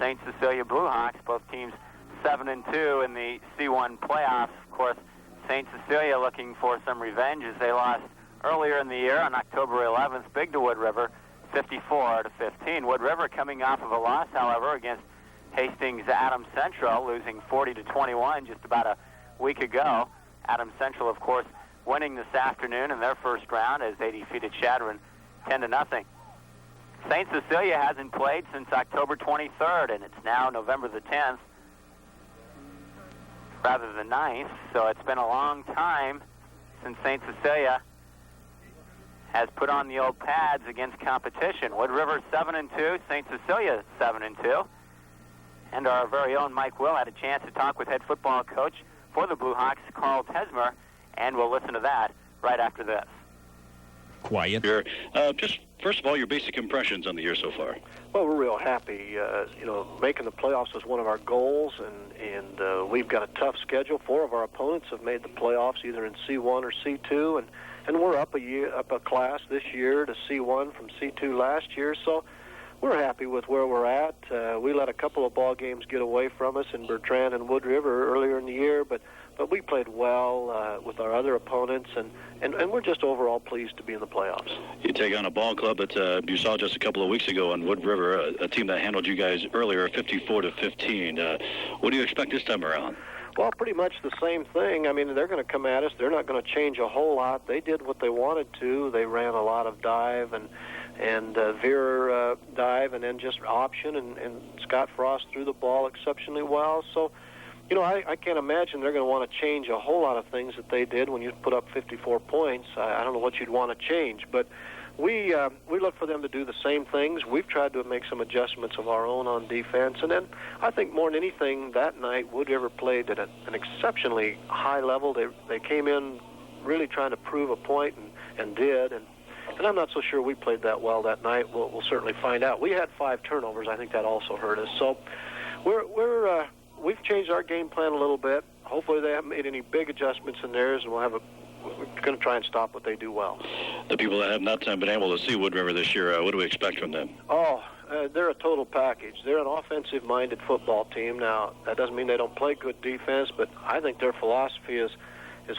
St. Cecilia Bluehawks, both teams 7-2 in the C1 playoffs. Of course, St. Cecilia looking for some revenge as they lost earlier in the year on October 11th, big to Wood River, 54-15. Wood River coming off of a loss, however, against Hastings Adams Central, losing 40-21 just about a week ago. Adams Central, of course, winning this afternoon in their first round as they defeated Chadron 10-0. St. Cecilia hasn't played since October 23rd, and it's now November the 10th, rather than 9th, so it's been a long time since St. Cecilia has put on the old pads against competition. Wood River 7-2, St. Cecilia 7-2. And our very own Mike Will had a chance to talk with head football coach for the Bluehawks, Carl Tesmer, and we'll listen to that right after this. Quiet. Sure. Just first of all, your basic impressions on the year so far. Well, we're real happy. Making the playoffs was one of our goals, and we've got a tough schedule. 4 of our opponents have made the playoffs, either in C1 or C2, and we're up a class this year to C1 from C2 last year. So we're happy with where we're at. We let a couple of ball games get away from us in Bertrand and Wood River earlier in the year, but we played well with our other opponents, and we're just overall pleased to be in the playoffs. You take on a ball club that you saw just a couple of weeks ago in Wood River, a team that handled you guys earlier, 54-15. What do you expect this time around? Well, pretty much the same thing. I mean, they're going to come at us. They're not going to change a whole lot. They did what they wanted to. They ran a lot of dive and veer dive, and then just option, and Scott Frost threw the ball exceptionally well. So, I can't imagine they're going to want to change a whole lot of things that they did when you put up 54 points. I don't know what you'd want to change, but we look for them to do the same things. We've tried to make some adjustments of our own on defense, and then I think more than anything that night, Wood River played at an exceptionally high level. They came in really trying to prove a point, and did, and I'm not so sure we played that well that night. We'll certainly find out. We had 5 turnovers. I think that also hurt us. So we've changed our game plan a little bit. Hopefully they haven't made any big adjustments in theirs, and we're going to try and stop what they do well. The people that have not been able to see Wood River this year, what do we expect from them? They're a total package. They're an offensive-minded football team. Now, that doesn't mean they don't play good defense, but I think their philosophy is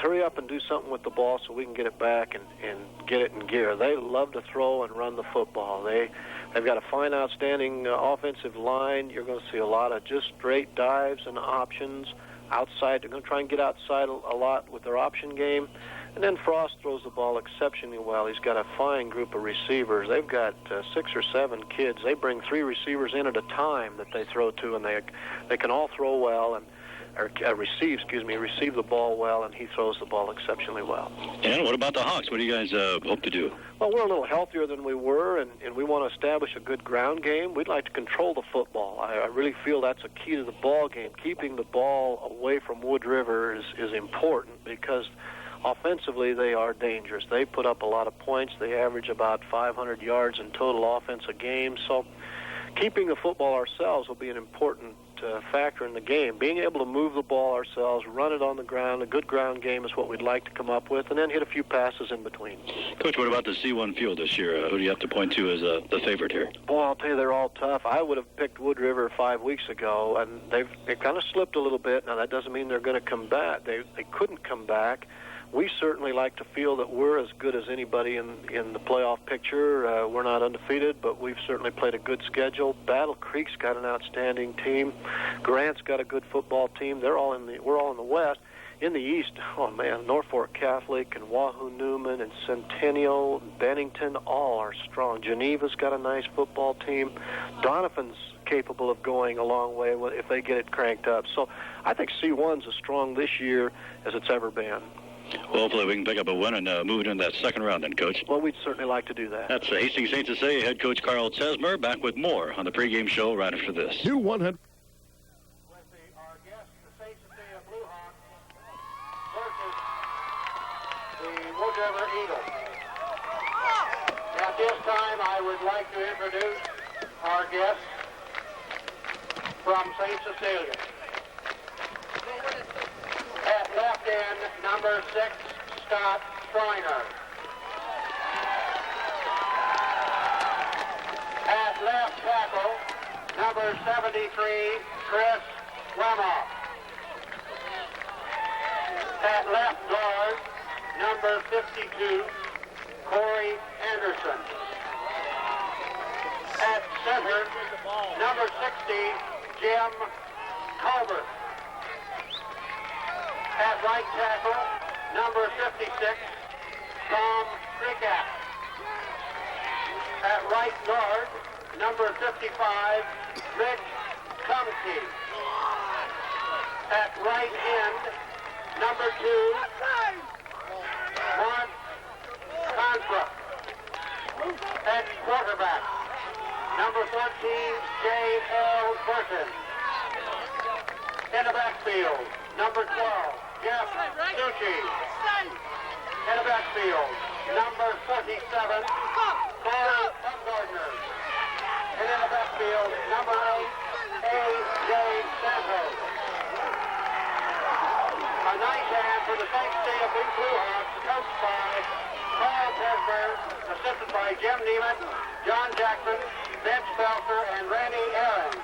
hurry up and do something with the ball so we can get it back and get it in gear. They love to throw and run the football. They've got a fine, outstanding offensive line. You're going to see a lot of just straight dives and options outside. They're going to try and get outside a lot with their option game. And then Frost throws the ball exceptionally well. He's got a fine group of receivers. They've got 6 or 7 kids. They bring 3 receivers in at a time that they throw to, and they can all throw well and receive the ball well, and he throws the ball exceptionally well. And what about the Hawks? What do you guys hope to do? Well, we're a little healthier than we were, and we want to establish a good ground game. We'd like to control the football. I really feel that's a key to the ball game. Keeping the ball away from Wood River is important, because offensively they are dangerous. They put up a lot of points. They average about 500 yards in total offense a game. So keeping the football ourselves will be an important factor in the game. Being able to move the ball ourselves, run it on the ground, a good ground game is what we'd like to come up with, and then hit a few passes in between. Coach, what about the C1 field this year? Who do you have to point to as the favorite here? Boy, I'll tell you, they're all tough. I would have picked Wood River 5 weeks ago, and they've kind of slipped a little bit. Now, that doesn't mean they're going to come back. They couldn't come back. We certainly like to feel that we're as good as anybody in the playoff picture. We're not undefeated, but we've certainly played a good schedule. Battle Creek's got an outstanding team. Grant's got a good football team. We're all in the West. In the East, oh man, Norfolk Catholic and Wahoo Newman and Centennial and Bennington all are strong. Geneva's got a nice football team. Doniphan's capable of going a long way if they get it cranked up. So I think C1's as strong this year as it's ever been. Well, hopefully we can pick up a win and move it into that second round then, Coach. Well, we'd certainly like to do that. That's Hastings St. Cecilia head coach Carl Tesmer, back with more on the pregame show right after this. New 100. With our guests, the St. Cecilia Bluehawks versus the Wood River Eagles. At this time, I would like to introduce our guests from St. Cecilia. At left end, number 6, Scott Schreiner. At left tackle, number 73, Chris Wemoff. At left guard, number 52, Corey Anderson. At center, number 60, Jim Colbert. At right tackle, number 56, Tom Krikak. At right guard, number 55, Rick Kumke. At right end, number 2, Mark Consbrook. At quarterback, number 14, J.L. Burton. In the backfield, number 12, Jeff Succi. In the backfield, number 47, Corey Upgardner. And in the backfield, number 8, A.J. Santos. A nice hand for the St. Cecilia Blue Hawks, coached by Carl Tesmer, assisted by Jim Neiman, John Jackson, Vince Belfer, and Randy Aaron.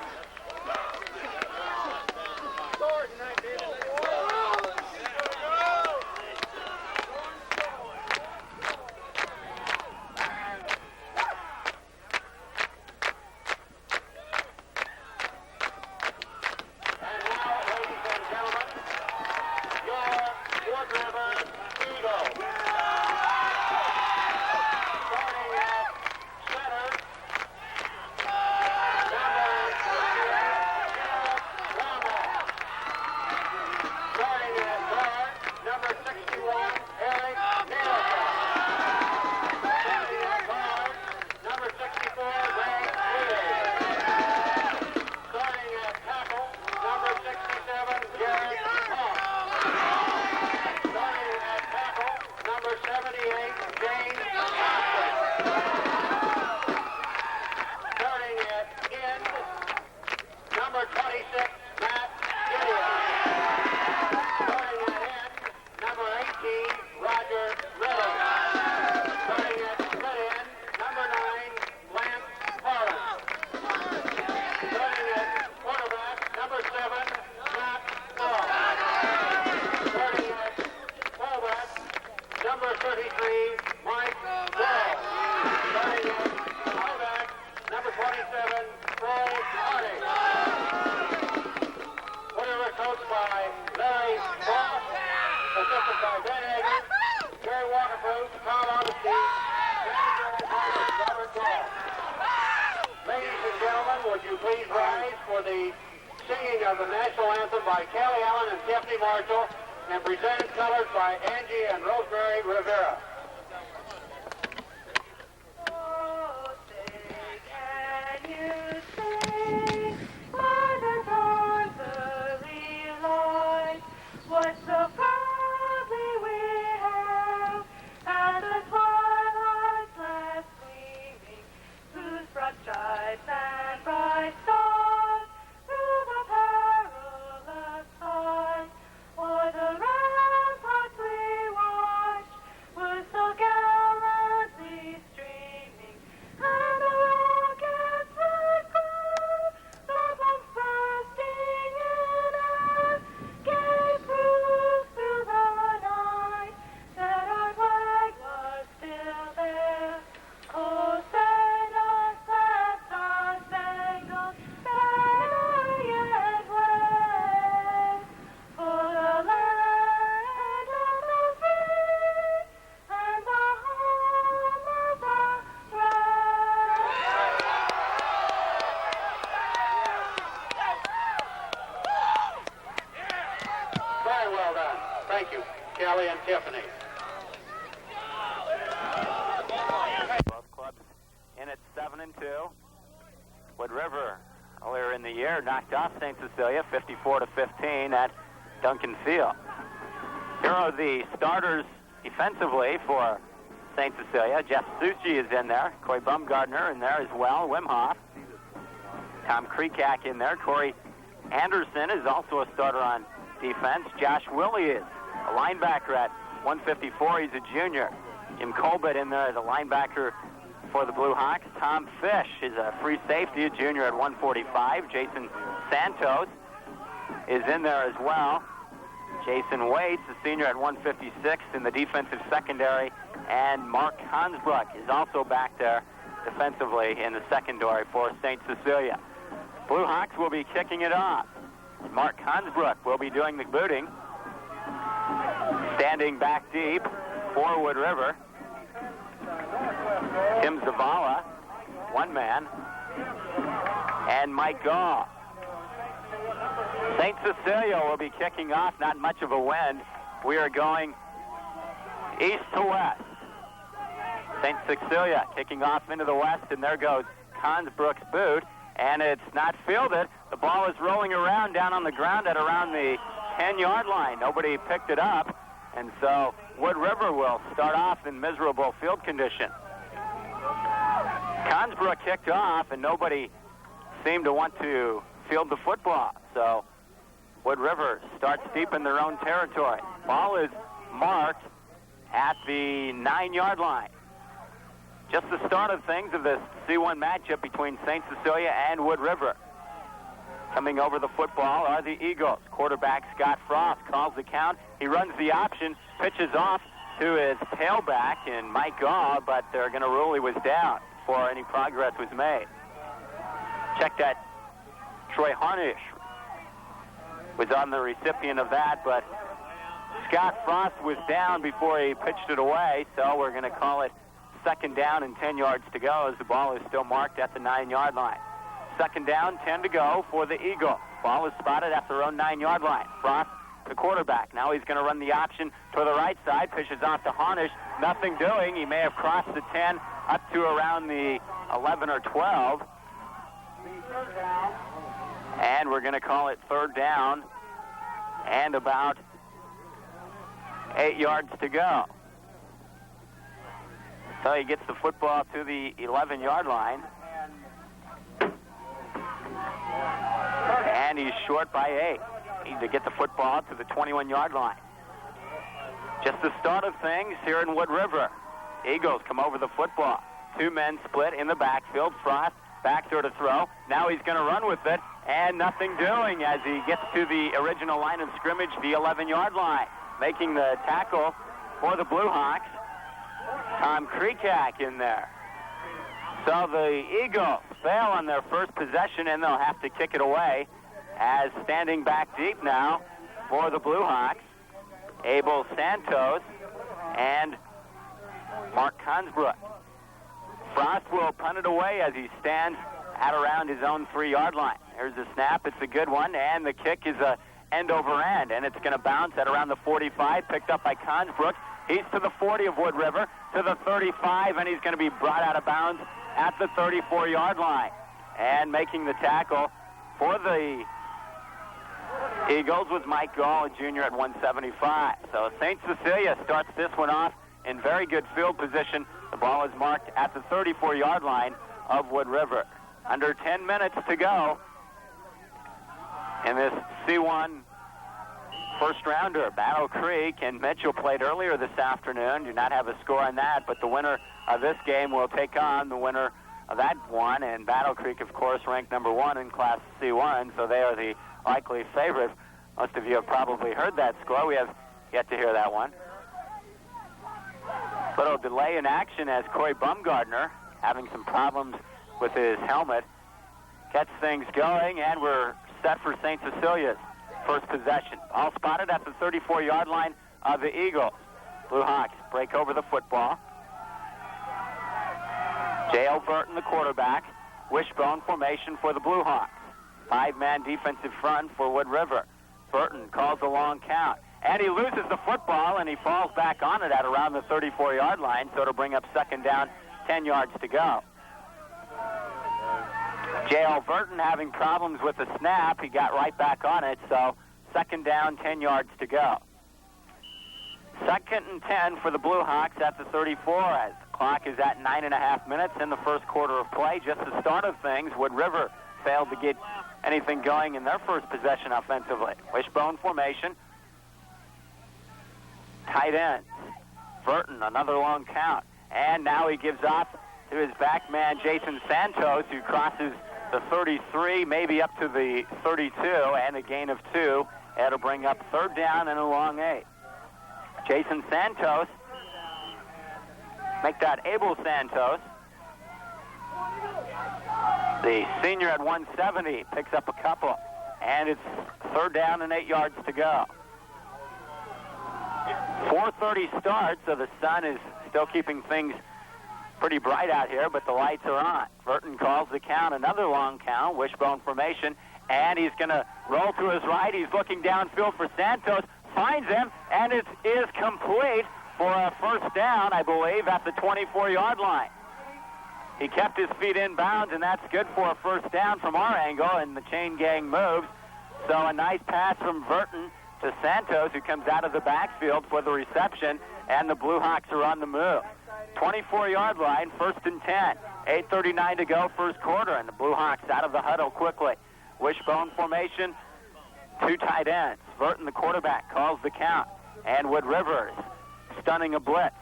Both clubs in at 7-2. Wood River earlier in the year knocked off St. Cecilia 54-15 at Duncan Field. Here are the starters defensively for St. Cecilia. Jeff Succi is in there. Corey Bumgardner in there as well. Wim Hof. Tom Krikak in there. Corey Anderson is also a starter on defense. Josh Willie is a linebacker at 154. He's a junior. Jim Colbert in there as a linebacker for the Blue Hawks. Tom Fish is a free safety, a junior at 145. Jason Santos is in there as well. Jason Waits, a senior at 156 in the defensive secondary. And Mark Hansbrook is also back there defensively in the secondary for St. Cecilia. Blue Hawks will be kicking it off. Mark Hansbrook will be doing the booting. Standing back deep for Wood River. Tim Zavala, one man, and Mike Gaw. St. Cecilia will be kicking off, not much of a wind. We are going east to west. St. Cecilia kicking off into the west, and there goes Hansbrook's boot, and it's not fielded. The ball is rolling around down on the ground at around the 10-yard line. Nobody picked it up, and so Wood River will start off in miserable field condition. Hansbrook kicked off, and nobody seemed to want to field the football, so Wood River starts deep in their own territory. Ball is marked at the 9-yard line. Just the start of things of this C1 matchup between St. Cecilia and Wood River. Coming over the football are the Eagles. Quarterback Scott Frost calls the count. He runs the option, pitches off to his tailback and Mike Gaw, but they're going to rule he was down before any progress was made. Check that. Troy Harnish was on the recipient of that, but Scott Frost was down before he pitched it away, so we're going to call it second down and 10 yards to go as the ball is still marked at the 9-yard line. Second down, 10 to go for the Eagles. Ball is spotted at their own 9-yard line. Frost, the quarterback. Now he's going to run the option to the right side. Pitches off to Harnish. Nothing doing. He may have crossed the 10 up to around the 11 or 12. And we're going to call it third down and about 8 yards to go. So he gets the football to the 11-yard line. And he's short by 8. Needs to get the football to the 21-yard line. Just the start of things here in Wood River. Eagles come over the football. Two men split in the backfield. Frost back there to throw. Now he's going to run with it, and nothing doing as he gets to the original line of scrimmage, the 11-yard line. Making the tackle for the Blue Hawks, Tom Kreekak in there. So the Eagles fail on their first possession, and they'll have to kick it away as standing back deep now for the Blue Hawks, Abel Santos and Mark Hansbrook. Frost will punt it away as he stands at around his own 3-yard line. Here's the snap. It's a good one, and the kick is a end over end, and it's going to bounce at around the 45, picked up by Hansbrook. He's to the 40 of Wood River, to the 35, and he's going to be brought out of bounds at the 34-yard line. And making the tackle for the Eagles was Mike Gall, a junior at 175. So St. Cecilia starts this one off in very good field position. The ball is marked at the 34-yard line of Wood River. Under 10 minutes to go in this C1 first-rounder. Battle Creek and Mitchell played earlier this afternoon. Do not have a score on that, but the winner of this game will take on the winner of that one. And Battle Creek, of course, ranked number 1 in Class C1, so they are the likely favorite. Most of you have probably heard that score. We have yet to hear that one. Little delay in action as Corey Bumgardner, having some problems with his helmet, gets things going, and we're set for St. Cecilia's first possession. All spotted at the 34-yard line of the Eagles. Blue Hawks break over the football. J.L. Burton, the quarterback. Wishbone formation for the Blue Hawks. 5-man defensive front for Wood River. Burton calls a long count. And he loses the football, and he falls back on it at around the 34-yard line, so it'll bring up second down, 10 yards to go. J.L. Burton having problems with the snap. He got right back on it, so second down, 10 yards to go. Second and 10 for the Blue Hawks at the 34 as the clock is at 9.5 minutes in the first quarter of play. Just the start of things. Wood River failed to get anything going in their first possession offensively. Wishbone formation. Tight ends. Burton, another long count. And now he gives off to his back man, Jason Santos, who crosses the 33, maybe up to the 32, and a gain of 2. That'll bring up third down and a long 8. Jason Santos, make that Abel Santos. The senior at 170 picks up a couple, and it's third down and 8 yards to go. 4:30 start, so the sun is still keeping things pretty bright out here, but the lights are on. Burton calls the count, another long count, wishbone formation, and he's going to roll to his right. He's looking downfield for Santos, finds him, and it is complete for a first down, I believe, at the 24-yard line. He kept his feet in bounds, and that's good for a first down from our angle, and the chain gang moves. So a nice pass from Burton to Santos, who comes out of the backfield for the reception, and the Blue Hawks are on the move. 24-yard line, first and 10. 8:39 to go, first quarter, and the Blue Hawks out of the huddle quickly. Wishbone formation, 2 tight ends. Burton, the quarterback, calls the count, and Wood Rivers stunning a blitz.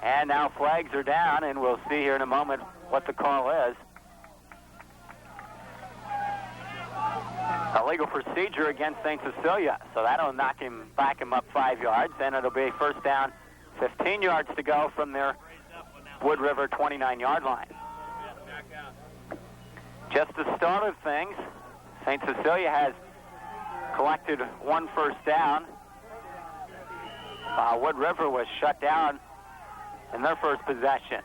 And now flags are down, and we'll see here in a moment what the call is. Illegal procedure against St. Cecilia, so that'll back him up 5 yards. Then it'll be first down, 15 yards to go from their Wood River 29-yard line. Just the start of things. St. Cecilia has collected 1 first down. Wood River was shut down in their first possession.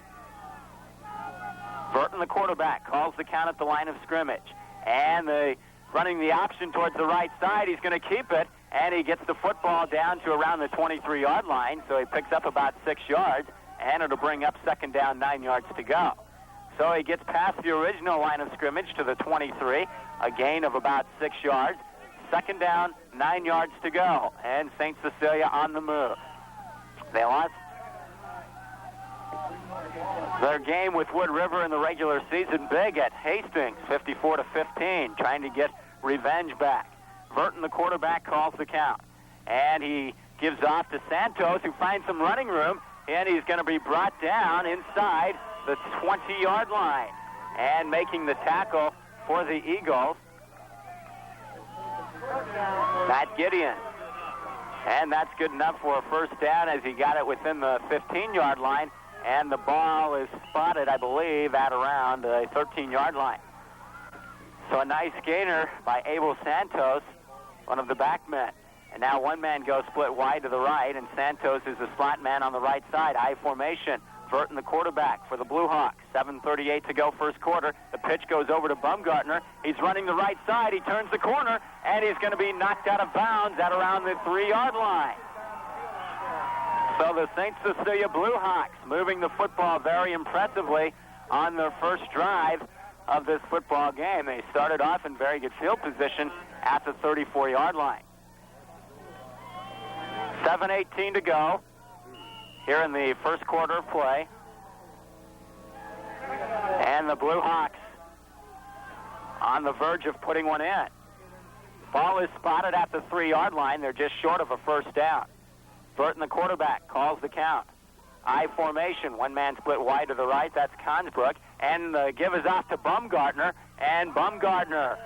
Burton, the quarterback, calls the count at the line of scrimmage. And running the option towards the right side, he's going to keep it, and he gets the football down to around the 23-yard line, so he picks up about 6 yards, and it'll bring up second down, 9 yards to go. So he gets past the original line of scrimmage to the 23, a gain of about 6 yards. Second down, 9 yards to go, and St. Cecilia on the move. They lost their game with Wood River in the regular season big at Hastings, 54-15, trying to get revenge back. Burton, the quarterback, calls the count, and he gives off to Santos, who finds some running room, and he's going to be brought down inside the 20-yard line. And making the tackle for the Eagles, Matt Gideon. And that's good enough for a first down as he got it within the 15-yard line. And the ball is spotted, I believe, at around the 13-yard line. So a nice gainer by Abel Santos, one of the back men. And now one man goes split wide to the right, and Santos is the slot man on the right side. I formation. Burton, the quarterback for the Blue Hawks. 7:38 to go, first quarter. The pitch goes over to Baumgartner. He's running the right side. He turns the corner, and he's going to be knocked out of bounds at around the 3-yard line. So the St. Cecilia Blue Hawks moving the football very impressively on their first drive of this football game. They started off in very good field position at the 34-yard line. 7:18 to go here in the first quarter of play. And the Blue Hawks on the verge of putting one in. Ball is spotted at the 3-yard line. They're just short of a first down. Burton, the quarterback, calls the count. I formation, one man split wide to the right. That's Consbrook. And the give is off to Baumgartner. And Baumgartner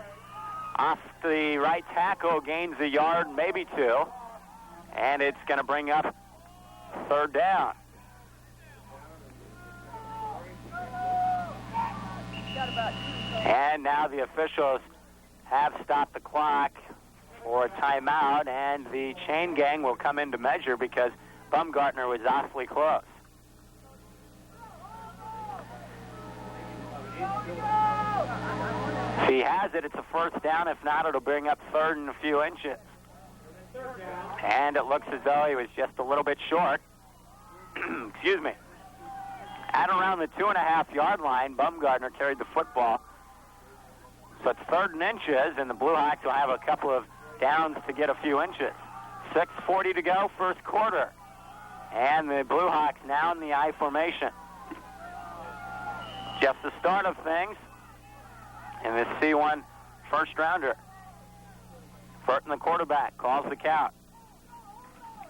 off the right tackle gains a yard, maybe 2. And it's going to bring up third down. And now the officials have stopped the clock for a timeout, and the chain gang will come in to measure because Baumgartner was awfully close. If he has it, it's a first down. If not, it'll bring up third and a few inches. And it looks as though he was just a little bit short. Excuse me. At around the 2.5-yard line, Baumgartner carried the football. So it's third and inches, and the Blue Hawks will have a couple of downs to get a few inches. 6:40 to go, first quarter. And the Blue Hawks now in the I formation. Just the start of things in this C1 first rounder. Burton, the quarterback, calls the count.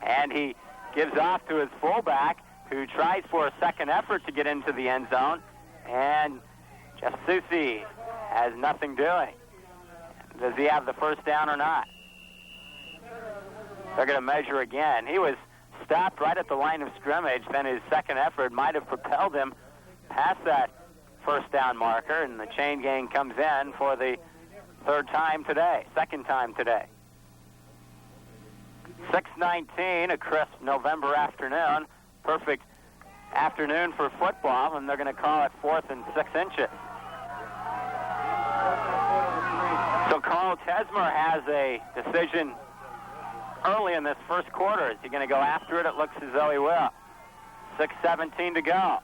And he gives off to his fullback, who tries for a second effort to get into the end zone. And Jeff Susi has nothing doing. Does he have the first down or not? They're going to measure again. He was stopped right at the line of scrimmage. Then his second effort might have propelled him past that first down marker, and the chain gang comes in for the second time today. 6:19, a crisp November afternoon. Perfect afternoon for football, and they're going to call it 4th and 6 inches. So Carl Tesmer has a decision early in this first quarter. Is he going to go after it? It looks as though he will. 6:17 to go.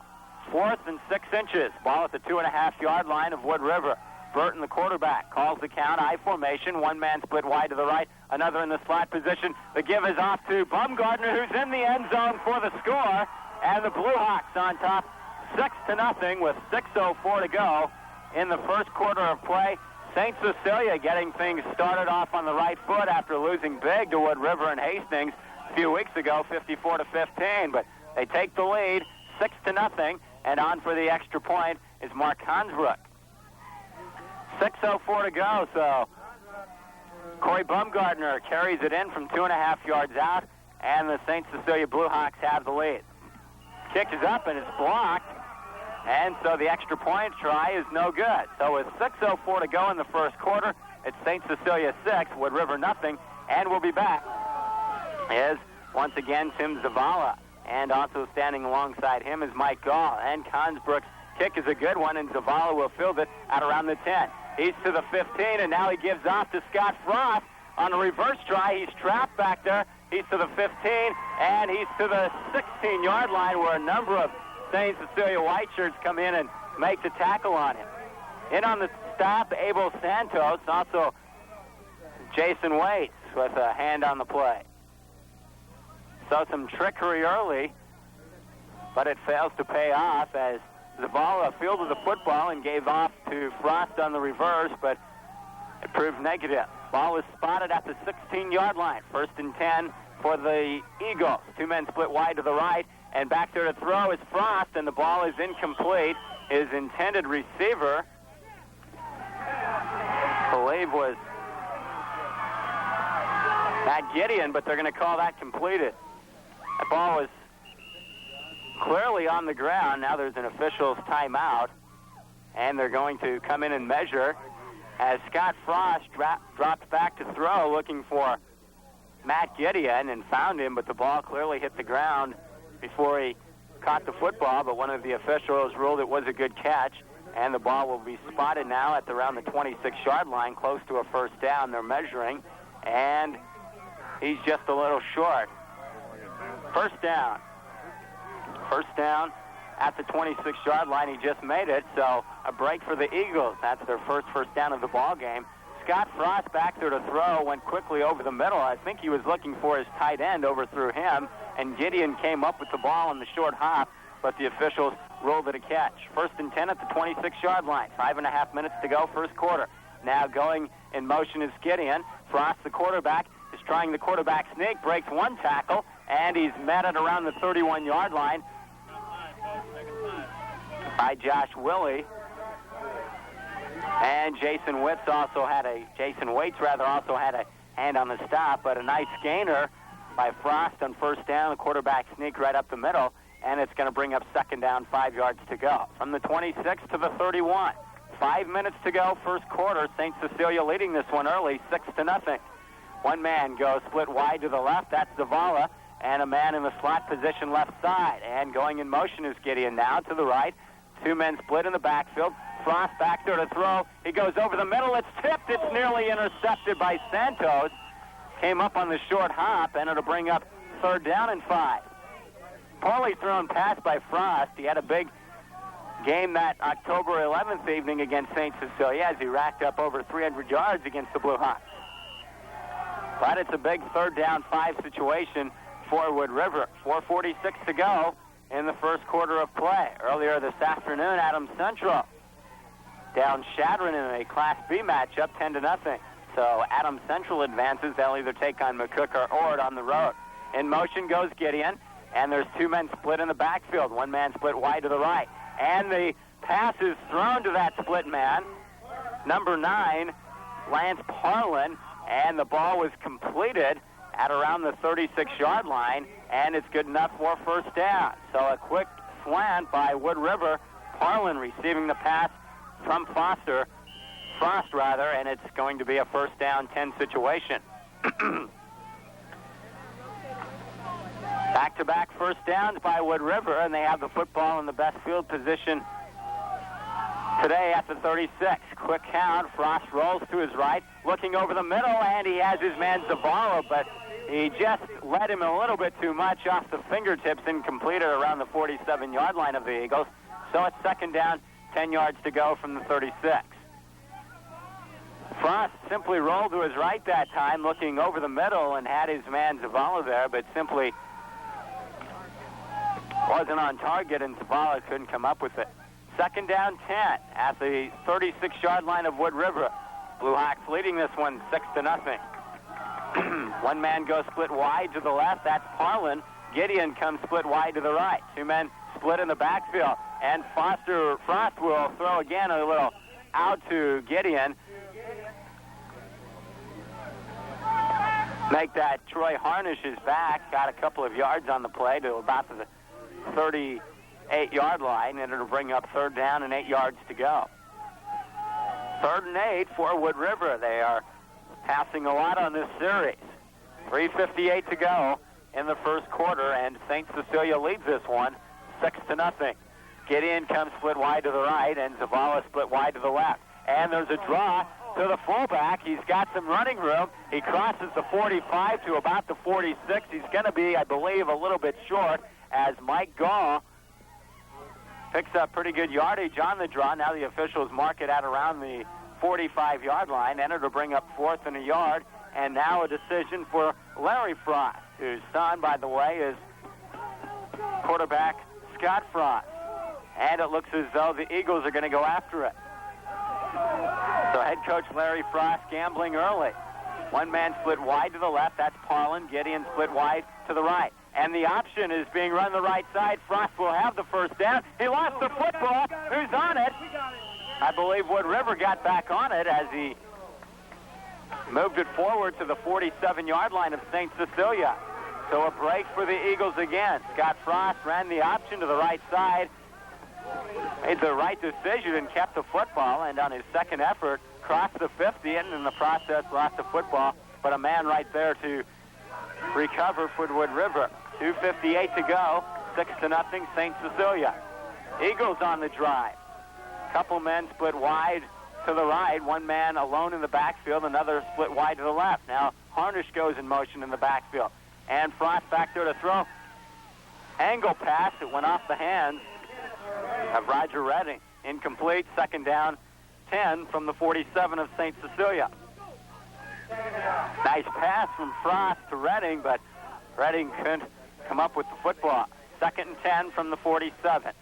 4th and 6 inches. Ball at the 2.5-yard line of Wood River. Burton, the quarterback, calls the count. I formation. One man split wide to the right. Another in the slot position. The give is off to Bumgardner, who's in the end zone for the score. And the Blue Hawks on top, 6-0 with 6:04 to go in the first quarter of play. St. Cecilia getting things started off on the right foot after losing big to Wood River and Hastings a few weeks ago, 54-15. But they take the lead, 6-0, and on for the extra point is Mark Hansbrook. 6:04 to go, so Corey Bumgardner carries it in from 2.5 yards out, and the St. Cecilia Blue Hawks have the lead. Kick is up and it's blocked, and so the extra point try is no good. So with 6:04 to go in the first quarter, it's St. Cecilia 6, Wood River nothing, and we'll be back. Is once again Tim Zavala, and also standing alongside him is Mike Gall, and Hansbrook's kick is a good one, and Zavala will field it at around the 10. He's to the 15, and now he gives off to Scott Frost on a reverse try. He's trapped back there. He's to the 15, and he's to the 16-yard line where a number of St. Cecilia white shirts come in and make the tackle on him. In on the stop, Abel Santos, also Jason Waits with a hand on the play. So some trickery early, but it fails to pay off as Zavala fielded the football and gave off to Frost on the reverse, but it proved negative. Ball is spotted at the 16-yard line. 1st and 10 for the Eagles. Two men split wide to the right, and back there to throw is Frost, and the ball is incomplete. His intended receiver, I believe, was Matt Gideon, but they're going to call that completed. The ball was clearly on the ground. Now there's an official's timeout, and they're going to come in and measure as Scott Frost dropped back to throw looking for Matt Gideon and found him, but the ball clearly hit the ground before he caught the football, but one of the officials ruled it was a good catch, and the ball will be spotted now at around the 26-yard line, close to a first down. They're measuring, and he's just a little short. First down. First down at the 26-yard line. He just made it, so a break for the Eagles. That's their first down of the ball game. Scott Frost back there to throw, went quickly over the middle. I think he was looking for his tight end, overthrew him, and Gideon came up with the ball on the short hop, but the officials ruled it a catch. 1st and 10 at the 26-yard line. 5.5 minutes to go, first quarter. Now going in motion is Gideon. Frost, the quarterback, is trying the quarterback sneak, breaks one tackle, and he's met at around the 31-yard line by Josh Willey. And Jason Waits also had a hand on the stop, but a nice gainer by Frost on first down. The quarterback sneak right up the middle, and it's going to bring up second down, 5 yards to go. From the 26 to the 31. 5 minutes to go, first quarter. St. Cecilia leading this one early, 6-0. One man goes split wide to the left. That's Zavala, and a man in the slot position left side. And going in motion is Gideon now to the right. Two men split in the backfield. Frost back there to throw. He goes over the middle. It's tipped. It's nearly intercepted by Santos. Came up on the short hop, and it'll bring up 3rd down and 5. Poorly thrown pass by Frost. He had a big game that October 11th evening against St. Cecilia as he racked up over 300 yards against the Blue Hawks. But it's a big 3rd down 5 situation for Wood River. 4:46 to go in the first quarter of play. Earlier this afternoon, Adams Central down Shadron in a Class B matchup, 10-0. So Adams Central advances. They'll either take on McCook or Ord on the road. In motion goes Gideon, and there's two men split in the backfield. One man split wide to the right. And the pass is thrown to that split man, number 9, Lance Parlin, and the ball was completed at around the 36-yard line, and it's good enough for first down. So a quick slant by Wood River, Parlin receiving the pass from Frost, and it's going to be a first down 10 situation. Back-to-back first downs by Wood River, and they have the football in the best field position today at the 36. Quick count. Frost rolls to his right, looking over the middle, and he has his man Zavala, but he just led him a little bit too much off the fingertips and completed around the 47-yard line of the Eagles. So it's second down, 10 yards to go from the 36. Frost simply rolled to his right that time, looking over the middle, and had his man Zavala there, but simply wasn't on target, and Zavala couldn't come up with it. Second down 10 at the 36-yard line of Wood River. Blue Hawks leading this one 6-0. One man goes split wide to the left. That's Parlin. Gideon comes split wide to the right. Two men split in the backfield. And Frost will throw again a little out to Gideon. Make that Troy Harnish's back. Got a couple of yards on the play to about the 38-yard line, and it'll bring up third down and 8 yards to go. 3rd and 8 for Wood River. They are passing a lot on this series. 3:58 to go in the first quarter, and St. Cecilia leads this one 6-0. Gideon comes split wide to the right, and Zavala split wide to the left. And there's a draw to the fullback. He's got some running room. He crosses the 45 to about the 46. He's going to be, I believe, a little bit short as Mike Gall picks up pretty good yardage on the draw. Now the officials mark it at around the 45-yard line, and it'll bring up 4th and a yard. And now a decision for Larry Frost, whose son, by the way, is quarterback Scott Frost. And it looks as though the Eagles are going to go after it. So head coach Larry Frost gambling early. One man split wide to the left. That's Parlin. Gideon split wide to the right. And the option is being run the right side. Frost will have the first down. He lost the football. Who's on it? I believe Wood River got back on it as he moved it forward to the 47-yard line of St. Cecilia. So a break for the Eagles again. Scott Frost ran the option to the right side, made the right decision and kept the football, and on his second effort crossed the 50 and in the process lost the football, but a man right there to recover for Wood River. 2:58 to go, 6-0 St. Cecilia. Eagles on the drive. Couple men split wide to the right, one man alone in the backfield, another split wide to the left. Now Harnish goes in motion in the backfield, and Frost back there to throw. Angle pass, it went off the hands of Roger Redding. Incomplete, second down, 10 from the 47 of St. Cecilia. Nice pass from Frost to Redding, but Redding couldn't come up with the football. 2nd and 10 from the 47.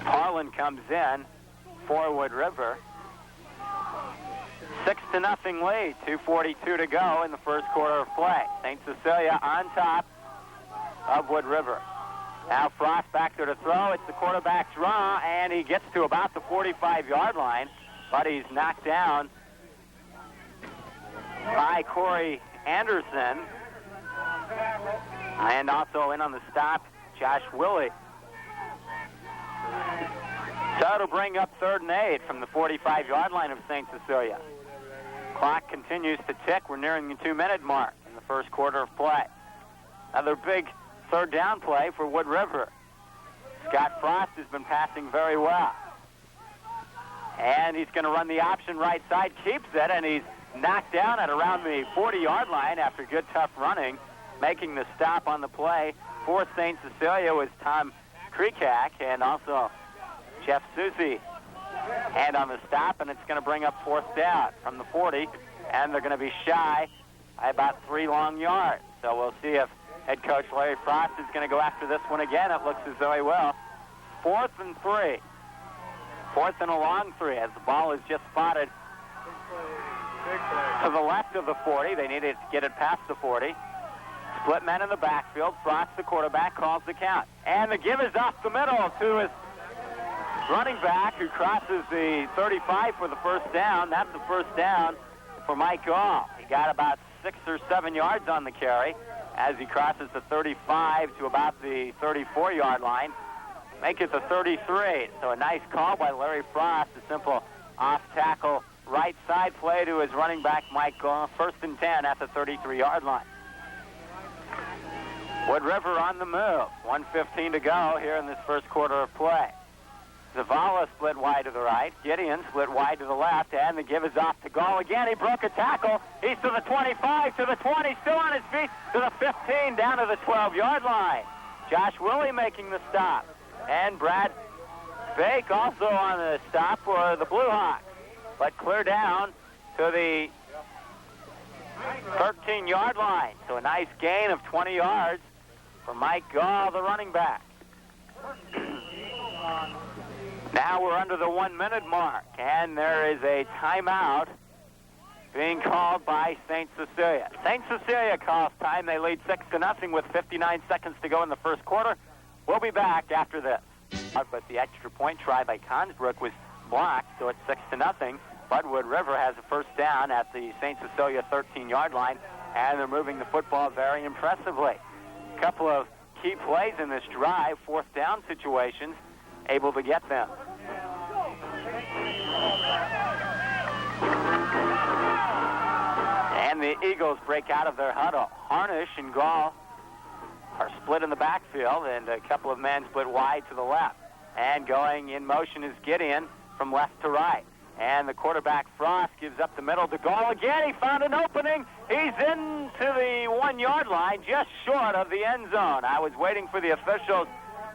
Parlin comes in for Wood River. 6-0 lead, 2:42 to go in the first quarter of play. St. Cecilia on top of Wood River. Now Frost back there to throw. It's the quarterback draw, and he gets to about the 45-yard line, but he's knocked down by Corey Anderson. And also in on the stop, Josh Willey. So it'll bring up 3rd and 8 from the 45-yard line of St. Cecilia. Clock continues to tick. We're nearing the 2-minute mark in the first quarter of play. Another big third down play for Wood River. Scott Frost has been passing very well. And he's going to run the option right side, keeps it, and he's knocked down at around the 40-yard line after good, tough running. Making the stop on the play for St. Cecilia was Tom Krekak and also Jeff Susie. And on the stop, and it's going to bring up 4th down from the 40, and they're going to be shy by about 3 long yards. So we'll see if head coach Larry Frost is going to go after this one again. It looks as though he will. 4th and 3. 4th and a long 3 as the ball is just spotted to the left of the 40. They needed to get it past the 40. Split men in the backfield. Frost, the quarterback, calls the count. And the give is off the middle to his running back, who crosses the 35 for the first down. That's the first down for Mike Gall. He got about 6 or 7 yards on the carry as he crosses the 35 to about the 34-yard line. Make it the 33. So a nice call by Larry Frost, a simple off-tackle right side play to his running back, Mike Gall. 1st and 10 at the 33-yard line. Wood River on the move. 1:15 to go here in this first quarter of play. Zavala split wide to the right. Gideon split wide to the left, and the give is off to Gall again. He broke a tackle. He's to the 25, to the 20, still on his feet, to the 15, down to the 12-yard line. Josh Willie making the stop. And Brad Bake also on the stop for the Blue Hawks, but clear down to the 13-yard line. So a nice gain of 20 yards for Mike Gall, the running back. Now we're under the 1-minute mark, and there is a timeout being called by St. Cecilia. St. Cecilia calls time. They lead 6-0 with 59 seconds to go in the first quarter. We'll be back after this. But the extra point try by Consbrook was blocked, so it's 6-0. Wood River has a first down at the St. Cecilia 13-yard line, and they're moving the football very impressively. A couple of key plays in this drive, 4th down situations, able to get them. And the Eagles break out of their huddle. Harnish and Gall are split in the backfield, and a couple of men split wide to the left. And going in motion is Gideon from left to right. And the quarterback, Frost, gives up the middle to Gall again. He found an opening. He's into the 1-yard line, just short of the end zone. I was waiting for the officials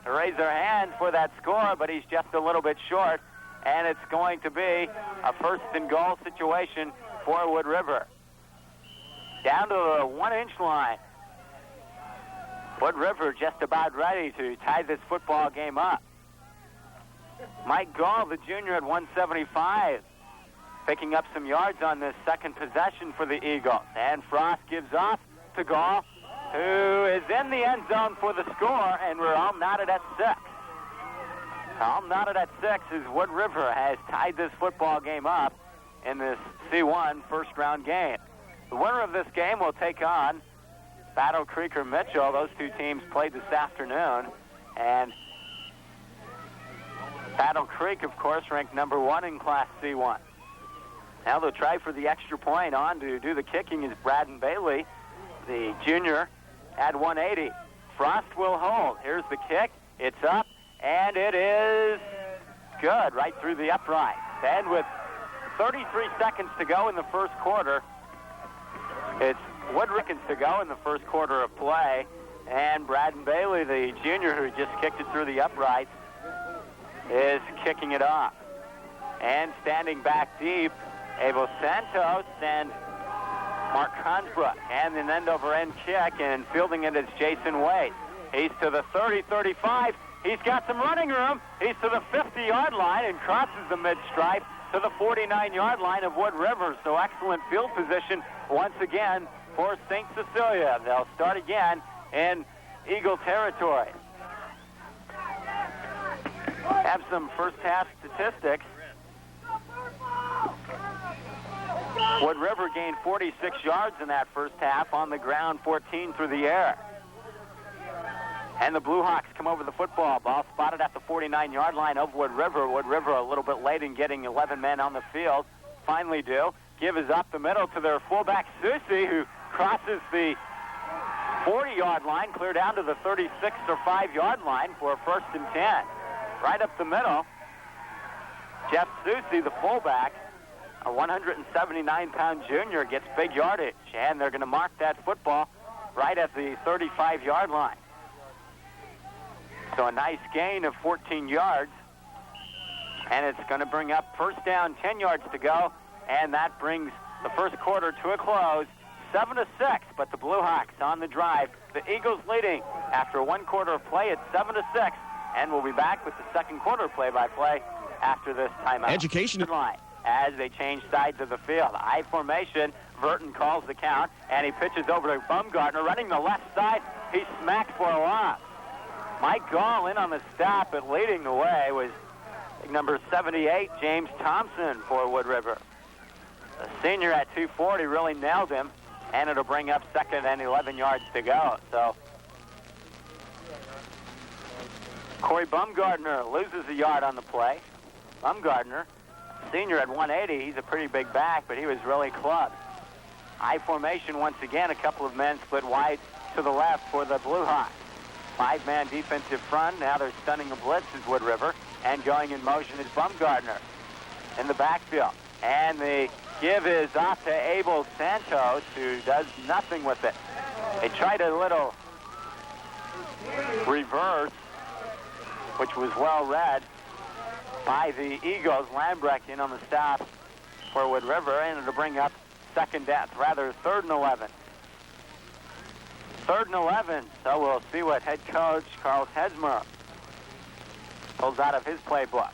to raise their hands for that score, but he's just a little bit short. And it's going to be a 1st and goal situation for Wood River. Down to the 1-inch line. Wood River just about ready to tie this football game up. Mike Gall, the junior, at 175, picking up some yards on this second possession for the Eagles. And Frost gives off to Gall, who is in the end zone for the score, and we're all knotted at 6. All knotted at 6 as Wood River has tied this football game up in this C1 first-round game. The winner of this game will take on Battle Creek or Mitchell. Those two teams played this afternoon, and Battle Creek, of course, ranked number 1 in Class C1. Now they'll try for the extra point. On to do the kicking is Braden Bailey, the junior, at 180. Frost will hold. Here's the kick. It's up, and it is good right through the upright. And with 33 seconds to go in the first quarter, it's Woodrickens to go in the first quarter of play, and Braden Bailey, the junior who just kicked it through the upright, is kicking it off. And standing back deep, Abel Santos and Mark Consbrook. And an end-over-end kick, and fielding it is Jason Wade. He's to the 30, 35. He's got some running room. He's to the 50-yard line and crosses the mid-stripe to the 49-yard line of Wood River. So excellent field position once again for St. Cecilia. They'll start again in Eagle territory. Have some first-half statistics. Wood River gained 46 yards in that first half, on the ground 14 through the air. And the Blue Hawks come over the football. Ball spotted at the 49-yard line of Wood River. Wood River a little bit late in getting 11 men on the field. Finally do. Give is up the middle to their fullback, Susie, who crosses the 40-yard line, clear down to the 36 or 5-yard line for a 1st and 10. Right up the middle, Jeff Susie, the fullback, a 179-pound junior, gets big yardage, and they're going to mark that football right at the 35-yard line. So a nice gain of 14 yards, and it's going to bring up first down, 10 yards to go, and that brings the first quarter to a close, 7-6, but the Blue Hawks on the drive. The Eagles leading after one quarter of play at 7-6, and we'll be back with the second quarter play-by-play after this timeout. Education Line as they change sides of the field. I formation, Burton calls the count, and he pitches over to Bumgarner, running the left side. He smacks for a loss. Mike Gall in on the stop, but leading the way was number 78, James Thompson for Wood River. The senior at 240 really nailed him, and it'll bring up second and 11 yards to go. So Corey Bumgarner loses a yard on the play. Bumgarner, senior at 180, he's a pretty big back, but he was really clubbed. I formation once again, a couple of men split wide to the left for the Blue Hawks. 5-man defensive front. Now they're stunning the blitz is Wood River, and going in motion is Bumgarner in the backfield. And the give is off to Abel Santos, who does nothing with it. They tried a little reverse, which was well read by the Eagles. Lambrecht in on the stop for Wood River, and it'll bring up third and 11. Third and 11, so we'll see what head coach Carl Hesmer pulls out of his playbook.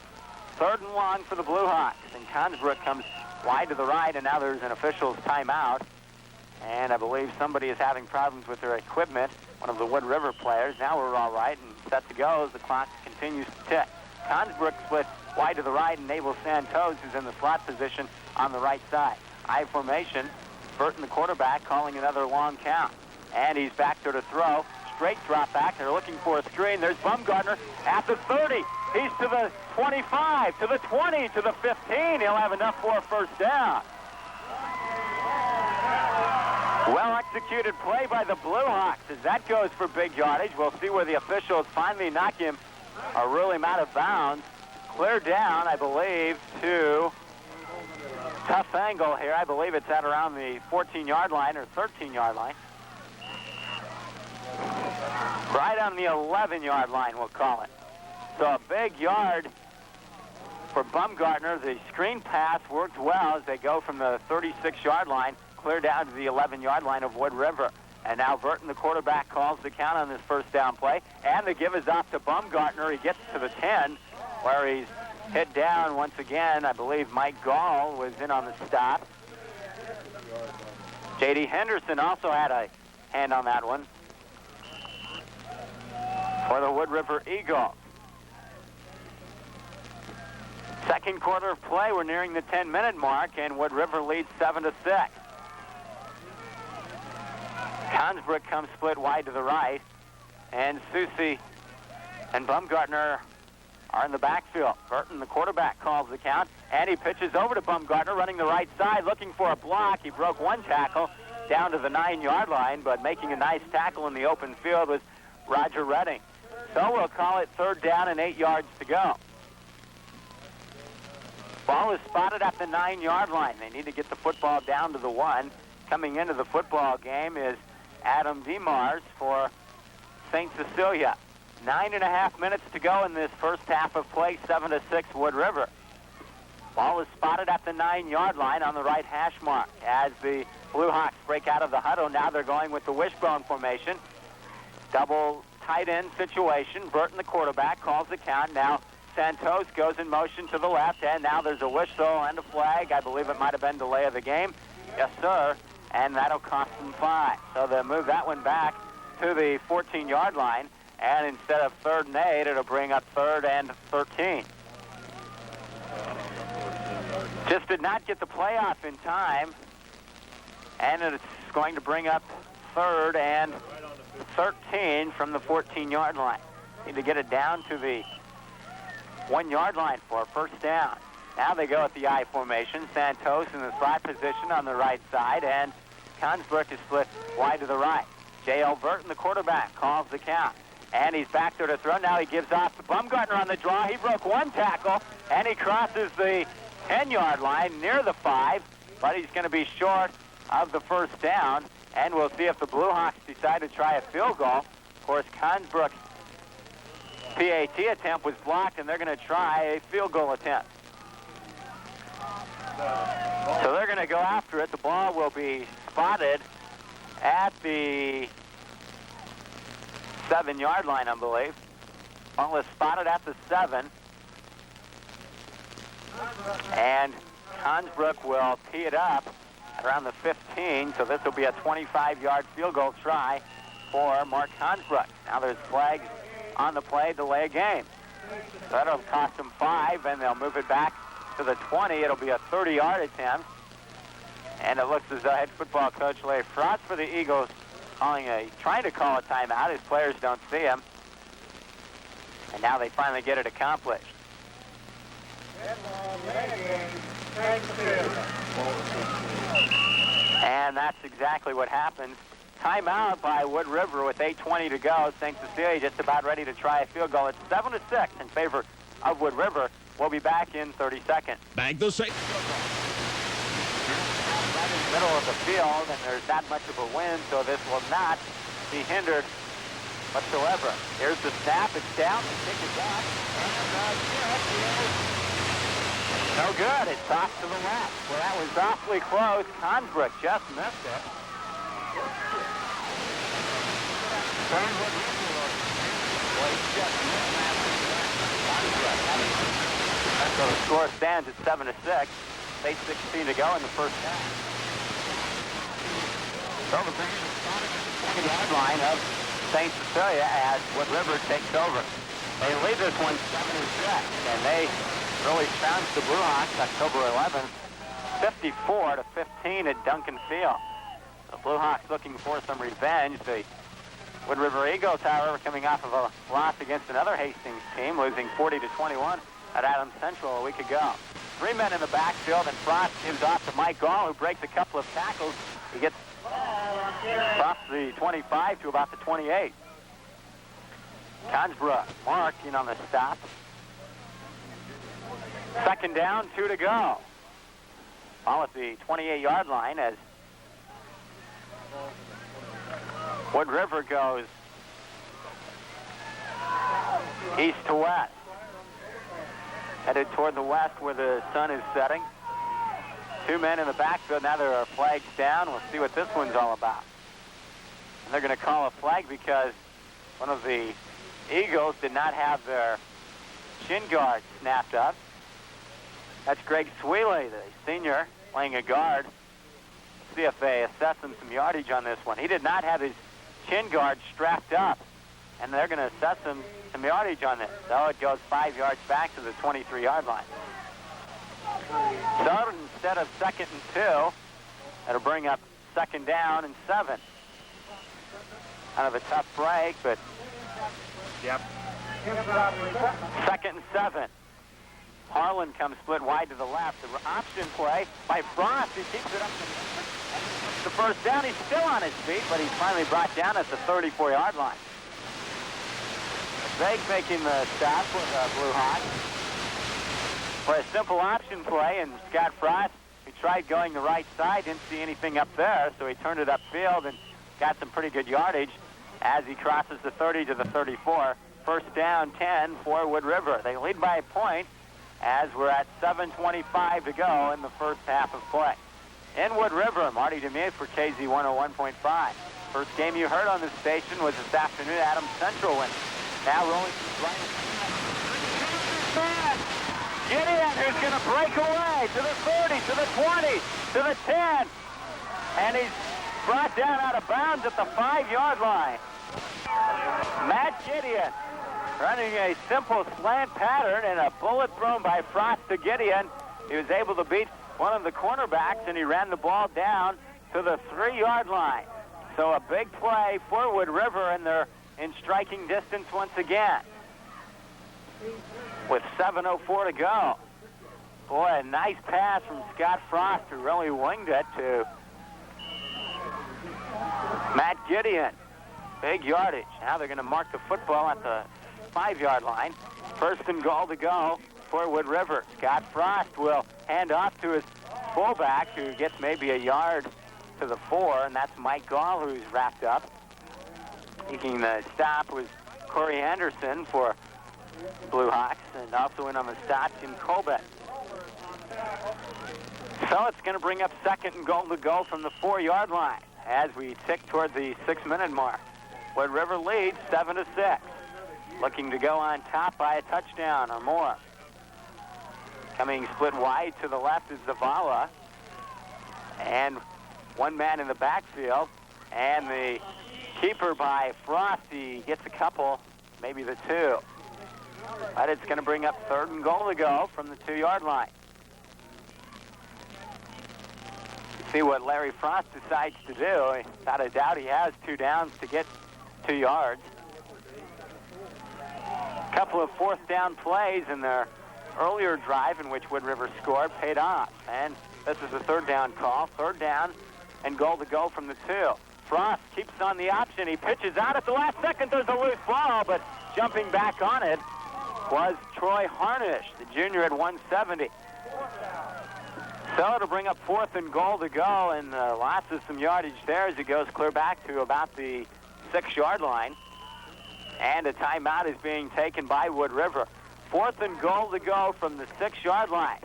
Third and long for the Blue Hawks, and Consbrook comes wide to the right, and now there's an official's timeout. And I believe somebody is having problems with their equipment, one of the Wood River players. Now we're all right and set to go as the clock continues to tick. Consbrook split wide to the right, and Abel Santos is in the slot position on the right side. I formation, Burton the quarterback calling another long count. And he's back there to throw. Straight drop back. They're looking for a screen. There's Bumgarner at the 30. He's to the 25, to the 20, to the 15. He'll have enough for a first down. Well-executed play by the Blue Hawks as that goes for big yardage. We'll see where the officials finally knock him or rule him out of bounds. Clear down, I believe, to tough angle here. I believe it's at around the 14-yard line or 13-yard line. Right on the 11-yard line, we'll call it. So a big yard for Bumgarner. The screen pass worked well as they go from the 36-yard line clear down to the 11-yard line of Wood River. And now Burton, the quarterback, calls the count on this first down play. And the give is off to Bumgarner. He gets to the 10, where he's hit down once again. I believe Mike Gall was in on the stop. J.D. Henderson also had a hand on that one for the Wood River Eagles. Second quarter of play, we're nearing the 10-minute mark, and Wood River leads 7-6. Consbrook comes split wide to the right, and Susie and Bumgarner are in the backfield. Burton, the quarterback, calls the count, and he pitches over to Bumgarner, running the right side, looking for a block. He broke one tackle down to the 9-yard line, but making a nice tackle in the open field was Roger Redding. So we'll call it third down and 8 yards to go. Ball is spotted at the 9-yard line. They need to get the football down to the 1. Coming into the football game is Adam DeMars for St. Cecilia. 9.5 minutes to go in this first half of play, 7-6 Wood River. Ball is spotted at the 9-yard line on the right hash mark. As the Blue Hawks break out of the huddle, now they're going with the wishbone formation. Double tight end situation. Burton, the quarterback, calls the count. Now Santos goes in motion to the left, and now there's a whistle and a flag. I believe it might have been delay of the game. Yes, sir. And that'll cost them 5. So they'll move that one back to the 14-yard line, and instead of 3rd and 8, it'll bring up 3rd and 13. Just did not get the playoff in time, and it's going to bring up 3rd and 13 from the 14-yard line. Need to get it down to the 1-yard line for a first down. Now they go at the I formation. Santos in the slot position on the right side, and Consbrook is split wide to the right. J.L. Burton, the quarterback, calls the count. And he's back there to throw. Now he gives off to Bumgarner on the draw. He broke one tackle, and he crosses the 10-yard line near the 5, but he's going to be short of the first down. And we'll see if the Blue Hawks decide to try a field goal. Of course, Consbrook's PAT attempt was blocked, and they're going to try a field goal attempt. So they're going to go after it. The ball will be spotted at the 7-yard line, I believe. Ball is spotted at the 7. And Consbrook will tee it up around the 15, so this will be a 25-yard field goal try for Mark Hansbrook. Now there's flags on the play, delay a game. So that'll cost them 5, and they'll move it back to the 20. It'll be a 30-yard attempt. And it looks as though head football coach Larry Frost for the Eagles trying to call a timeout. His players don't see him. And now they finally get it accomplished. And that's exactly what happens. Timeout by Wood River with 8:20 to go. St. Cecilia just about ready to try a field goal. It's 7-6 in favor of Wood River. We'll be back in 30 seconds. Bag the safe. Right in the middle of the field, and there's not much of a wind, so this will not be hindered whatsoever. Here's the snap. It's down. The kick is up. No good. It's off to the left. Well, that was awfully close. Hansbrook just missed it. So the score stands at 7-6. 8:16 to go in the first half. So the Bears are starting at the 20-yard line of St. Cecilia as Wood River takes over. They lead this one 7-6, and they really trounced the Blue Hawks October 11th, 54-15 at Duncan Field. The Blue Hawks looking for some revenge. The Wood River Eagles, however, coming off of a loss against another Hastings team, losing 40-21 at Adams Central a week ago. 3 men in the backfield, and Frost gives off to Mike Gall, who breaks a couple of tackles. He gets off the 25 to about the 28. Hansbrook, Mark in on the stop. Second down, 2 to go. Ball at the 28-yard line as Wood River goes east to west. Headed toward the west where the sun is setting. 2 men in the backfield. Now there are flags down. We'll see what this one's all about. And they're going to call a flag because one of the Eagles did not have their shin guard snapped up. That's Greg Sweeley, the senior, playing a guard. Let's see if they assess him some yardage on this one. He did not have his shin guard strapped up, and they're going to assess him some yardage on this. So it goes 5 yards back to the 23-yard line. So instead of 2nd and 2, that'll bring up 2nd down and 7. Kind of a tough break, but Yep. 2nd and 7. Harlan comes split wide to the left. The option play by Frost. He keeps it up to the first down. He's still on his feet, but he's finally brought down at the 34-yard line. Zake making the stop for the Blue Hawks. For a simple option play, and Scott Frost, he tried going the right side, didn't see anything up there, so he turned it upfield and got some pretty good yardage as he crosses the 30 to the 34. First down, 10 for Wood River. They lead by a point as we're at 7:25 to go in the first half of play. In Wood River, Marty DeMuth for KZ 101.5. First game you heard on this station was this afternoon, Adams Central win. Now rolling to right. Gideon, who's going to break away to the 30, to the 20, to the 10. And he's brought down out of bounds at the 5-yard line. Matt Gideon running a simple slant pattern and a bullet thrown by Frost to Gideon. He was able to beat one of the cornerbacks, and he ran the ball down to the 3-yard line. So a big play for Wood River, and they're in striking distance once again. With 7:04 to go. Boy, a nice pass from Scott Frost, who really winged it to Matt Gideon. Big yardage. Now they're going to mark the football at the 5-yard line. First and goal to go for Wood River. Scott Frost will hand off to his fullback, who gets maybe a yard to the 4, and that's Mike Gall, who's wrapped up. Making the stop was Corey Anderson for Blue Hawks, and also in on the stop, Jim Colbeck. So it's going to bring up 2nd and goal to go from the 4-yard line as we tick toward the 6-minute mark. Wood River leads 7-6. Looking to go on top by a touchdown or more. Coming split wide to the left is Zavala. And one man in the backfield. And the keeper by Frost, he gets a couple, maybe the two. But it's going to bring up 3rd and goal to go from the 2-yard line. See what Larry Frost decides to do. Without a doubt, he has 2 downs to get 2 yards. A couple of 4th down plays in their earlier drive in which Wood River scored paid off. And this is a 3rd down call. 3rd down and goal to go from the 2. Frost keeps on the option. He pitches out at the last second. There's a loose ball, but jumping back on it was Troy Harnish, the junior at 170. So it'll bring up 4th and goal to go, and lots of some yardage there as it goes clear back to about the 6-yard line. And a timeout is being taken by Wood River. 4th and goal to go from the 6-yard line.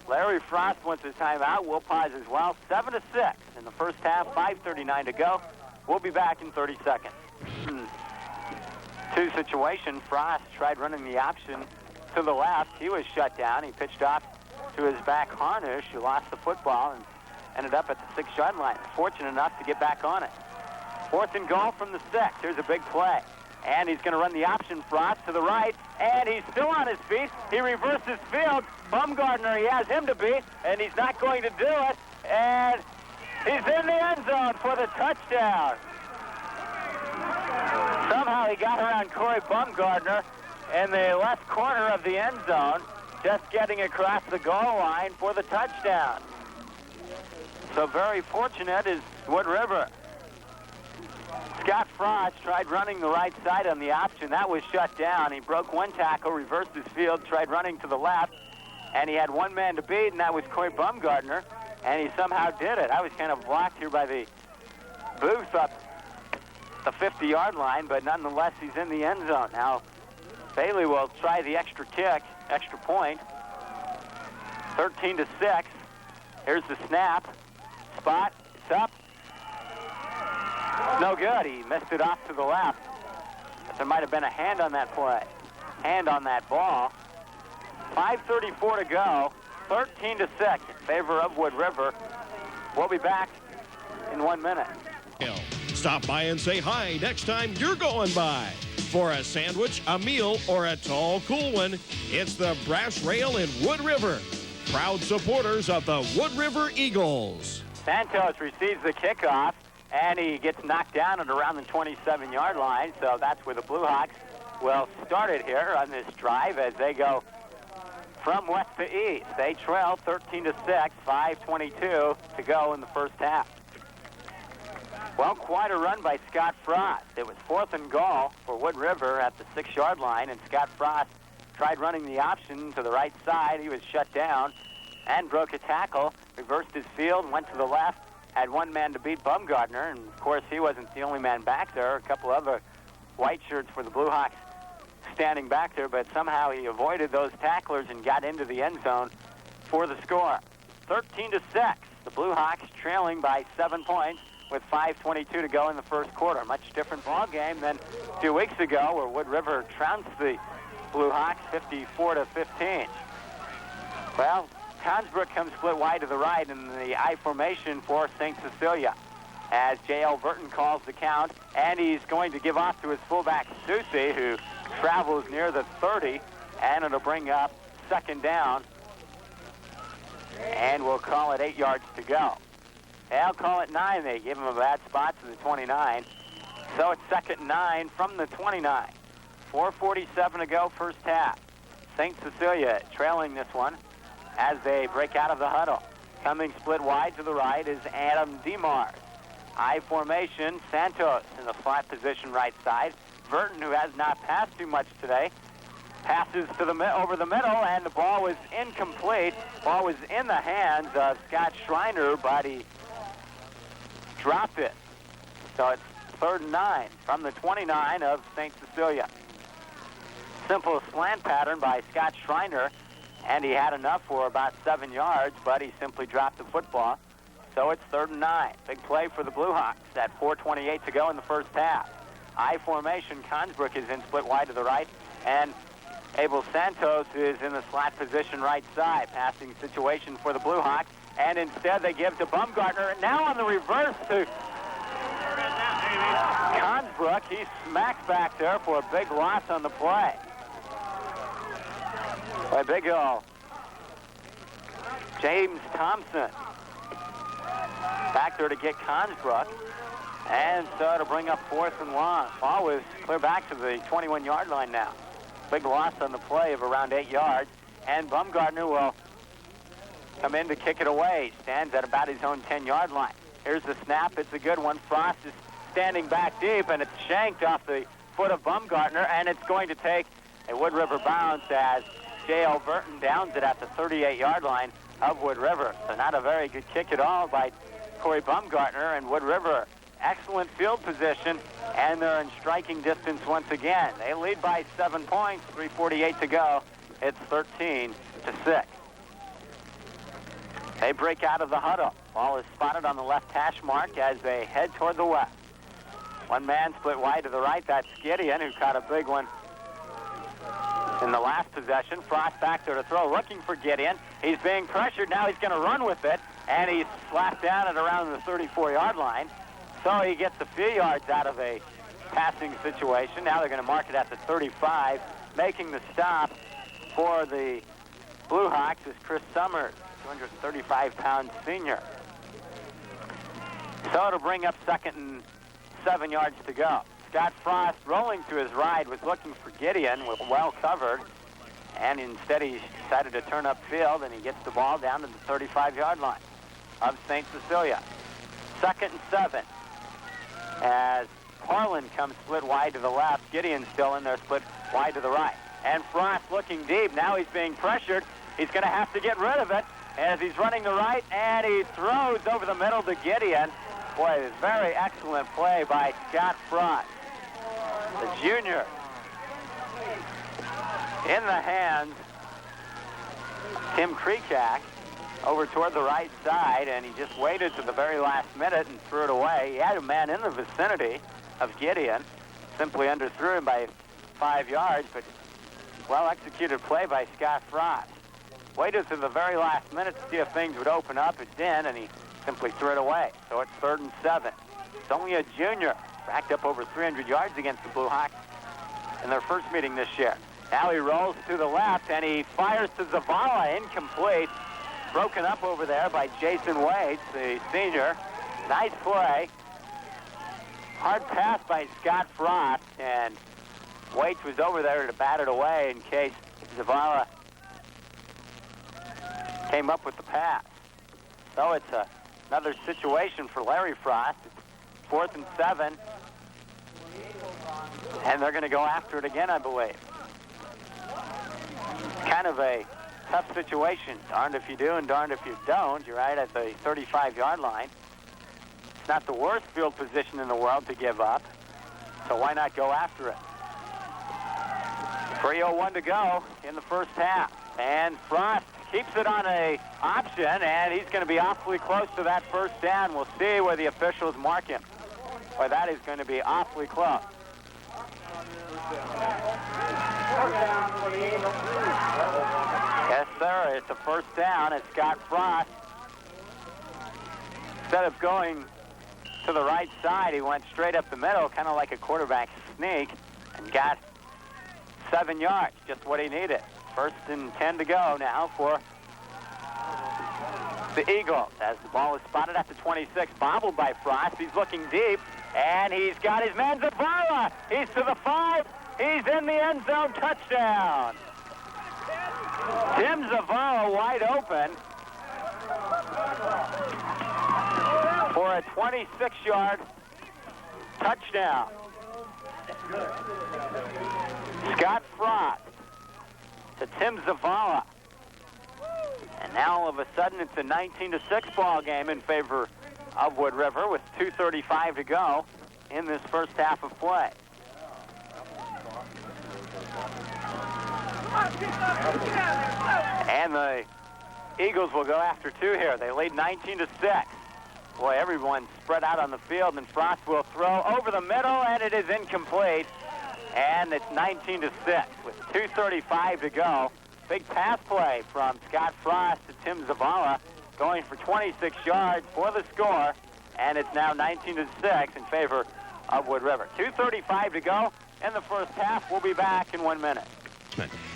Larry Frost wants his timeout. We'll pause as well. 7-6 in the first half, 5:39 to go. We'll be back in 30 seconds. 2 situation. Frost tried running the option to the left. He was shut down. He pitched off to his back Harnish, who lost the football and ended up at the 6-yard line. Fortunate enough to get back on it. 4th and goal from the 6. Here's a big play. And he's going to run the option, Frost, to the right. And he's still on his feet. He reverses field. Bumgardner, he has him to beat, and he's not going to do it. And he's in the end zone for the touchdown. Somehow he got around Corey Bumgardner in the left corner of the end zone, just getting across the goal line for the touchdown. So very fortunate is Wood River. Scott Frost tried running the right side on the option. That was shut down. He broke one tackle, reversed his field, tried running to the left, and he had one man to beat, and that was Corey Bumgardner, and he somehow did it. I was kind of blocked here by the booth up the 50-yard line, but nonetheless, he's in the end zone. Now, Bailey will try the extra kick, extra point. 13-6. Here's the snap. Spot. It's up. No good. He missed it off to the left. But there might have been a hand on that play. Hand on that ball. 5:34 to go. 13-6 in favor of Wood River. We'll be back in 1 minute. Stop by and say hi next time you're going by. For a sandwich, a meal, or a tall, cool one, it's the Brass Rail in Wood River. Proud supporters of the Wood River Eagles. Santos receives the kickoff, and he gets knocked down at around the 27-yard line, so that's where the Blue Hawks will start it here on this drive as they go from west to east. They trail 13-6, 5:22 to go in the first half. Well, quite a run by Scott Frost. It was 4th and goal for Wood River at the 6-yard line, and Scott Frost tried running the option to the right side. He was shut down and broke a tackle, reversed his field, went to the left, had one man to beat Bumgardner, and of course he wasn't the only man back there. A couple other white shirts for the Blue Hawks standing back there, but somehow he avoided those tacklers and got into the end zone for the score. 13-6. The Blue Hawks trailing by 7 points with 5:22 to go in the first quarter. Much different ball game than 2 weeks ago where Wood River trounced the Blue Hawks 54-15. Well, Consbrook comes split wide to the right in the I formation for St. Cecilia as J.L. Burton calls the count, and he's going to give off to his fullback, Susie, who travels near the 30, and it'll bring up 2nd down, and we'll call it 8 yards to go. They'll call it 9. They give him a bad spot to the 29. So it's 2nd and 9 from the 29. 4:47 to go first half. St. Cecilia trailing this one as they break out of the huddle. Coming split wide to the right is Adam DeMars. I formation, Santos in the slot position right side. Burton, who has not passed too much today, passes to the over the middle, and the ball was incomplete. Ball was in the hands of Scott Schreiner, but he dropped it. So it's 3rd and 9 from the 29 of St. Cecilia. Simple slant pattern by Scott Schreiner, and he had enough for about 7 yards, but he simply dropped the football. So it's 3rd and 9. Big play for the Blue Hawks at 4:28 to go in the first half. I formation, Consbrook is in split wide to the right, and Abel Santos is in the slot position right side. Passing situation for the Blue Hawks. and instead they give to Bumgarner. And now on the reverse to Consbrook. He smacks back there for a big loss on the play. By big James Thompson. Back there to get Consbrook. And so to bring up 4th and long. Ball was clear back to the 21-yard line now. Big loss on the play of around 8 yards. And Bumgarner will come in to kick it away. Stands at about his own 10-yard line. Here's the snap. It's a good one. Frost is standing back deep, and it's shanked off the foot of Bumgarner, and it's going to take a Wood River bounce as J.L. Burton downs it at the 38-yard line of Wood River. So not a very good kick at all by Corey Bumgarner, and Wood River, excellent field position, and they're in striking distance once again. They lead by 7 points, 3:48 to go. It's 13-6. They break out of the huddle. Ball is spotted on the left hash mark as they head toward the west. One man split wide to the right. That's Gideon, who caught a big one in the last possession. Frost back there to throw, looking for Gideon. He's being pressured. Now he's going to run with it, and he's slapped down at around the 34-yard line. So he gets a few yards out of a passing situation. Now they're going to mark it at the 35. Making the stop for the Blue Hawks is Chris Summers, 235-pound senior. So to bring up 2nd and 7 yards to go. Scott Frost, rolling to his right, was looking for Gideon, well covered, and instead he decided to turn upfield, and he gets the ball down to the 35-yard line of St. Cecilia. 2nd and 7 as Harlan comes split wide to the left. Gideon's still in there, split wide to the right. And Frost looking deep. Now he's being pressured. He's going to have to get rid of it as he's running the right, and he throws over the middle to Gideon. Boy, very excellent play by Scott Frost, the junior. In the hands, Tim Kreekak over toward the right side, and he just waited to the very last minute and threw it away. He had a man in the vicinity of Gideon, simply underthrew him by 5 yards, but well-executed play by Scott Frost. Waited to the very last minute to see if things would open up. It did, and he simply threw it away. So it's 3rd and 7. It's only a junior, racked up over 300 yards against the Blue Hawks in their first meeting this year. Now he rolls to the left, and he fires to Zavala, incomplete. Broken up over there by Jason Waits, the senior. Nice play. Hard pass by Scott Frost, and Waits was over there to bat it away in case Zavala came up with the pass. So it's another situation for Larry Frost. It's 4th and 7, and they're going to go after it again, I believe. Kind of a tough situation. Darned if you do and darned if you don't. You're right at the 35-yard line. It's not the worst field position in the world to give up, so why not go after it? 3:01 to go in the first half, and Frost keeps it on a option, and he's going to be awfully close to that first down. We'll see where the officials mark him. Boy, that is going to be awfully close. Yes, sir. It's a first down. It's Scott Frost. Instead of going to the right side, he went straight up the middle, kind of like a quarterback sneak, and got 7 yards, just what he needed. 1st and 10 to go now for the Eagles as the ball is spotted at the 26, bobbled by Frost. He's looking deep, and he's got his man Zavala. He's to the 5. He's in the end zone. Touchdown. Tim Zavala wide open for a 26-yard touchdown. Scott Frost to Tim Zavala. And now all of a sudden it's a 19-6 ball game in favor of Wood River with 2:35 to go in this first half of play. And the Eagles will go after 2 here. They lead 19-6. Boy, everyone's spread out on the field, and Frost will throw over the middle, and it is incomplete. And it's 19-6 with 2:35 to go. Big pass play from Scott Frost to Tim Zavala. going for 26 yards for the score, and it's now 19-6 in favor of Wood River. 2:35 to go in the first half. We'll be back in 1 minute.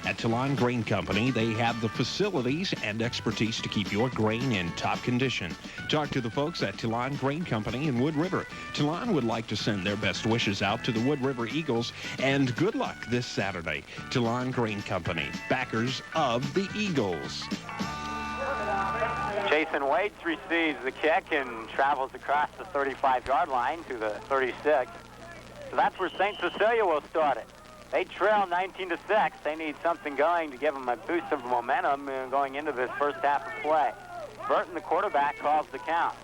At Talon Grain Company, they have the facilities and expertise to keep your grain in top condition. Talk to the folks at Talon Grain Company in Wood River. Talon would like to send their best wishes out to the Wood River Eagles, and good luck this Saturday. Talon Grain Company, backers of the Eagles. Jason Waits receives the kick and travels across the 35-yard line to the 36. So that's where St. Cecilia will start it. They trail 19-6. They need something going to give them a boost of momentum going into this first half of play. Burton, the quarterback, calls the count.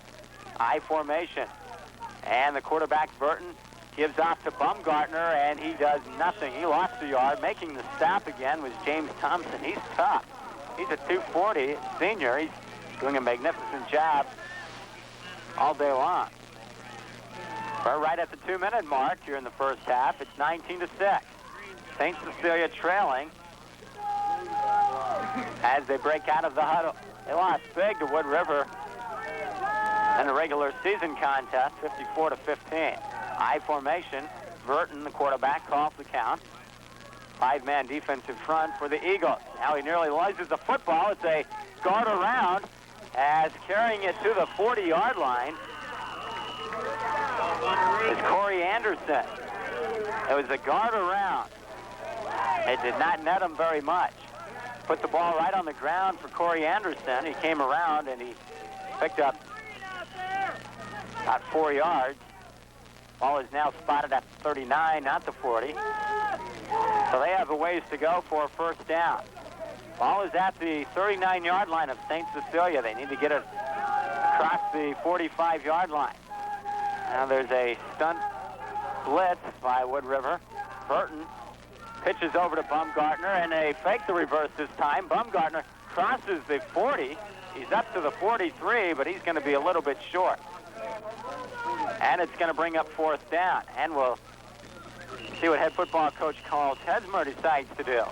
I formation. And the quarterback, Burton, gives off to Baumgartner, and he does nothing. He lost a yard. Making the stop again was James Thompson. He's tough. He's a 240 senior. He's doing a magnificent job all day long. We're right at the 2-minute mark here in the first half. It's 19-6. St. Cecilia trailing as they break out of the huddle. They lost big to Wood River in the regular season contest, 54-15. I formation. Burton, the quarterback, calls the count. 5-man defensive front for the Eagles. Now he nearly loses the football. It's a guard around as carrying it to the 40-yard line is Corey Anderson. It was a guard around. It did not net him very much. Put the ball right on the ground for Corey Anderson. He came around and he picked up about 4 yards. Ball is now spotted at the 39, not the 40. So they have a ways to go for a first down. Ball is at the 39-yard line of St. Cecilia. They need to get it across the 45-yard line. Now there's a stunt blitz by Wood River. Burton pitches over to Baumgartner, and they fake the reverse this time. Baumgartner crosses the 40. He's up to the 43, but he's going to be a little bit short. And it's going to bring up fourth down. And we'll see what head football coach Carl Tesmer decides to do.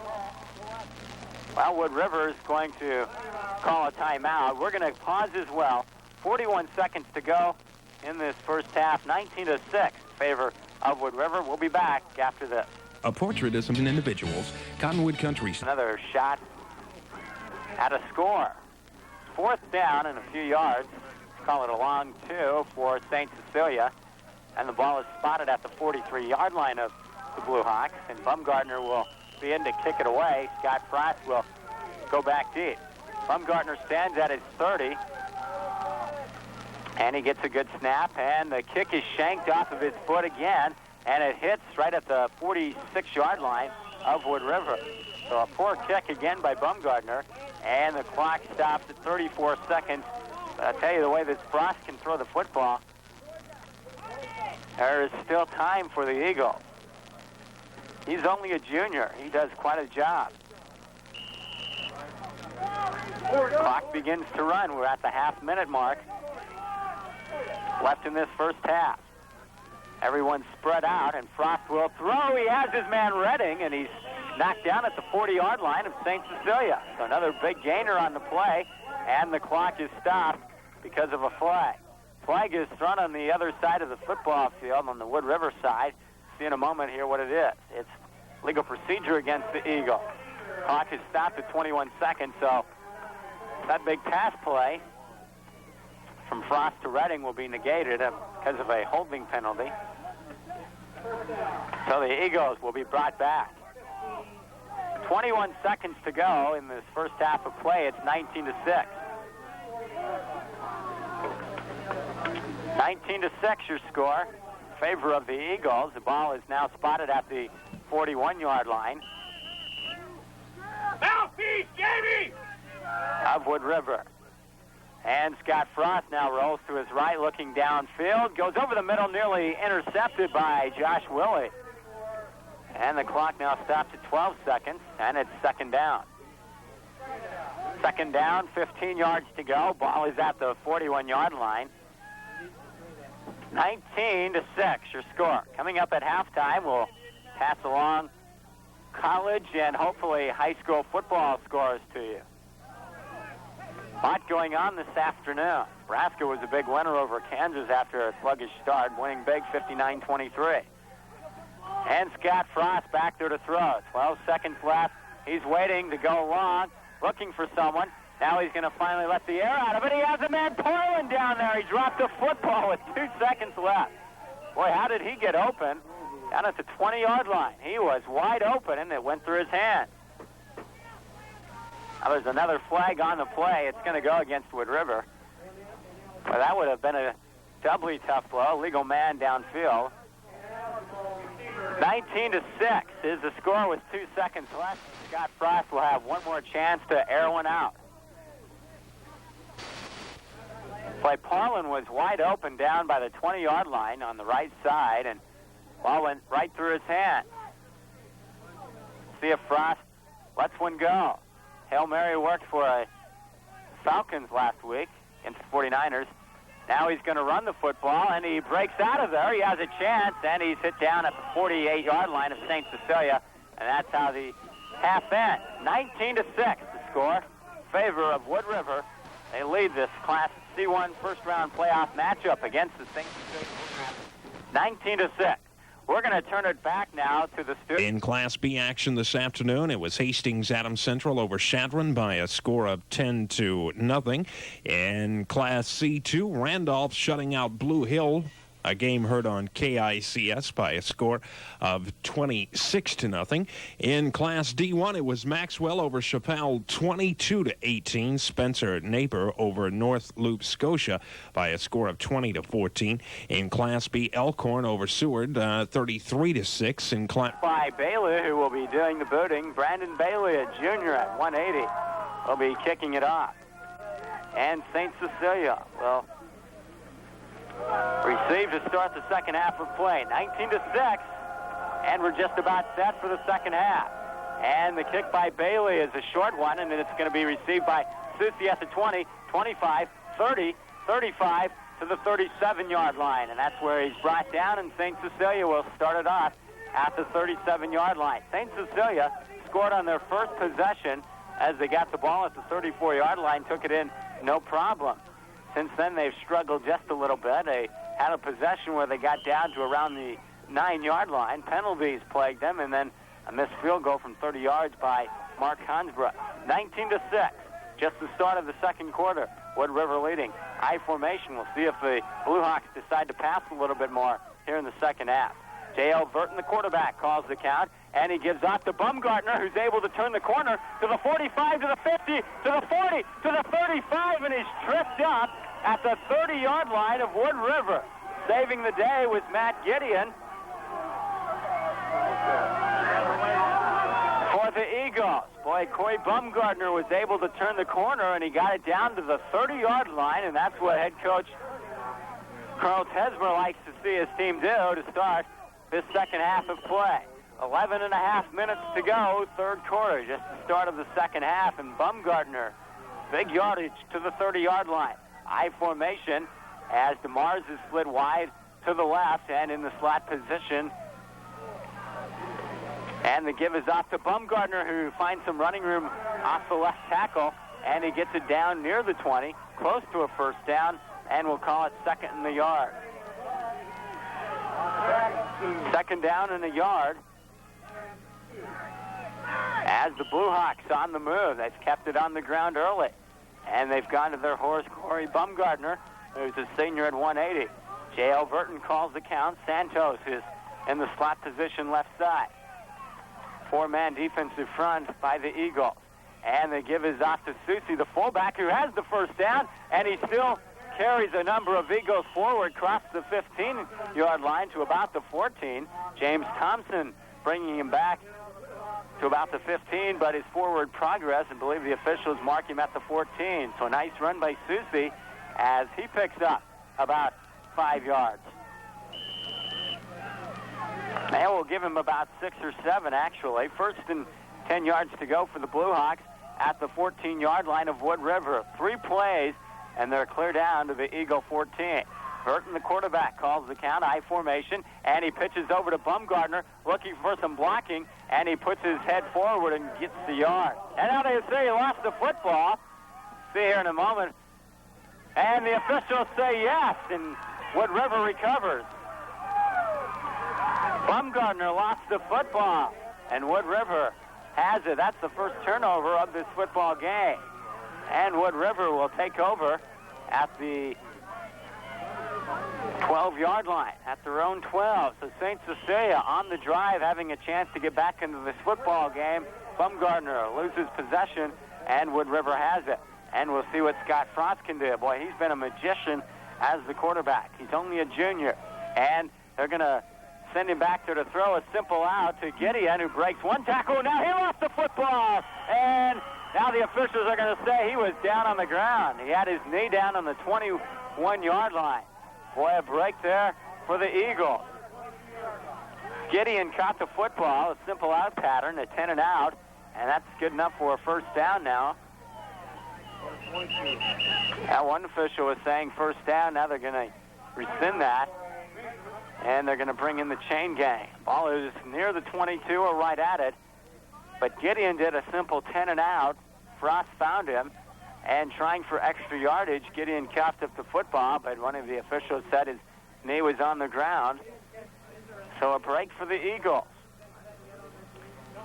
Well, Wood River is going to call a timeout. We're going to pause as well. 41 seconds to go in this first half. 19-6 in favor of Wood River. We'll be back after this. A portrait of some individuals. Cottonwood Country. Another shot at a score. Fourth down and a few yards. Call it a long 2 for St. Cecilia. And the ball is spotted at the 43-yard line of the Blue Hawks. And Baumgartner will be in to kick it away. Scott Frost will go back deep. Baumgartner stands at his 30. And he gets a good snap. And the kick is shanked off of his foot again. And it hits right at the 46-yard line of Wood River. So a poor kick again by Baumgartner. And the clock stops at 34 seconds. But I'll tell you, the way that Frost can throw the football, there is still time for the Eagles. He's only a junior. He does quite a job. Clock begins to run. We're at the half-minute mark left in this first half. Everyone's spread out, and Frost will throw. He has his man Redding, and he's knocked down at the 40-yard line of St. Cecilia. So another big gainer on the play, and the clock is stopped because of a flag. Flag is thrown on the other side of the football field, on the Wood River side. See in a moment here what it is. It's legal procedure against the Eagle. Clock is stopped at 21 seconds, so that big pass play from Frost to Redding will be negated because of a holding penalty. So the Eagles will be brought back. 21 seconds to go in this first half of play. It's 19-6. 19-6 your score in favor of the Eagles. The ball is now spotted at the 41-yard line Mouthpiece, Jamie! of Wood River. And Scott Frost now rolls to his right, looking downfield. Goes over the middle, nearly intercepted by Josh Willie. And the clock now stops at 12 seconds, and it's second down. Second down, 15 yards to go. Ball is at the 41-yard line. 19-6 your score. Coming up at halftime, we'll pass along college and hopefully high school football scores to you. lot going on this afternoon. Nebraska was a big winner over Kansas after a sluggish start, winning big 59-23. And Scott Frost back there to throw. 12 seconds left. He's waiting to go long, looking for someone. Now he's going to finally let the air out of it. He has a man Portland down there. He dropped the football with 2 seconds left. Boy, how did he get open? Down at the 20-yard line. He was wide open, and it went through his hand. Now there's another flag on the play. It's going to go against Wood River. Well, that would have been a doubly tough blow. Legal man downfield. 19-6 is the score with 2 seconds left. Scott Frost will have one more chance to air one out. Play Parlin was wide open down by the 20-yard line on the right side, and ball went right through his hand. See if Frost lets one go. Hail Mary worked for Falcons last week against the 49ers. Now he's going to run the football, and he breaks out of there. He has a chance, and he's hit down at the 48-yard line of St. Cecilia, and that's how the half ends. 19-6 the score. Favor of Wood River. They lead this Class C1 first-round playoff matchup against the St. Cecilia. 19-6. We're going to turn it back now to the students. In Class B action this afternoon, it was Hastings Adams Central over Shadron by a score of 10-0. In Class C2, Randolph shutting out Blue Hill, a game heard on KICS by a score of 26-0. In Class D1, it was Maxwell over Chappelle 22-18. Spencer Napier over North Loop Scotia by a score of 20-14. In Class B, Elkhorn over Seward 33-6. In Class by Bailey, who will be doing the booting. Brandon Bailey, a junior at 180, will be kicking it off. And St. Cecilia will receive to start the second half of play. 19-6, and we're just about set for the second half. And the kick by Bailey is a short one, and it's going to be received by Susie at the 20, 25, 30, 35 to the 37-yard line. And that's where he's brought down, and St. Cecilia will start it off at the 37-yard line. St. Cecilia scored on their first possession as they got the ball at the 34-yard line, took it in no problem. Since then, they've struggled just a little bit. They had a possession where they got down to around the 9-yard line. Penalties plagued them, and then a missed field goal from 30 yards by Mark Hansbrook. 19-6, just the start of the second quarter. Wood River leading. I formation. We'll see if the Blue Hawks decide to pass a little bit more here in the second half. J.L. Burton, the quarterback, calls the count, and he gives off to Bumgartner, who's able to turn the corner to the 45, to the 50, to the 40, to the 35, and he's tripped up at the 30-yard line of Wood River. Saving the day was Matt Gideon for the Eagles. Boy, Corey Bumgartner was able to turn the corner, and he got it down to the 30-yard line, and that's what head coach Carl Tesmer likes to see his team do to start this second half of play. 11 and a half minutes to go, third quarter, just the start of the second half, and Bumgartner, big yardage to the 30-yard line. I formation as DeMars is slid wide to the left and in the slot position. And the give is off to Bumgartner, who finds some running room off the left tackle, and he gets it down near the 20, close to a first down, and we'll call it second in the yard. Second down and a yard. As the Blue Hawks on the move, they've kept it on the ground early. And they've gone to their horse, Corey Bumgartner, who's a senior at 180. J.L. Burton calls the count. Santos is in the slot position left side. Four-man defensive front by the Eagles. And the give is off to Susie, the fullback, who has the first down, and he still carries a number of Eagles forward, across the 15-yard line to about the 14. James Thompson bringing him back to about the 15, but his forward progress, and believe the officials mark him at the 14. So a nice run by Susie as he picks up about 5 yards. They will give him about 6 or 7, actually. First and 10 yards to go for the Blue Hawks at the 14-yard line of Wood River. 3 plays, and they're clear down to the Eagle 14. Burton, the quarterback, calls the count, I formation, and he pitches over to Bumgartner, looking for some blocking, and he puts his head forward and gets the yard. And now they say he lost the football. see here in a moment. And the officials say yes, and Wood River recovers. Bumgardner lost the football, and Wood River has it. That's the first turnover of this football game. And Wood River will take over at the 12-yard line, at their own 12. So St. Cecilia on the drive, having a chance to get back into this football game. Bumgardner loses possession, and Wood River has it. And we'll see what Scott Frost can do. Boy, he's been a magician as the quarterback. He's only a junior. And they're going to send him back there to throw a simple out to Gideon, who breaks one tackle. Now he lost the football. And now the officials are going to say he was down on the ground. He had his knee down on the 21-yard line. Boy, a break there for the Eagles. Gideon caught the football, a simple out pattern, a 10 and out, and that's good enough for a first down now. That one official was saying first down. Now they're going to rescind that, and they're going to bring in the chain gang. Ball is near the 22 or right at it, but Gideon did a simple 10 and out. Frost found him, and trying for extra yardage, Gideon coughed up the football, but one of the officials said his knee was on the ground. So a break for the Eagles.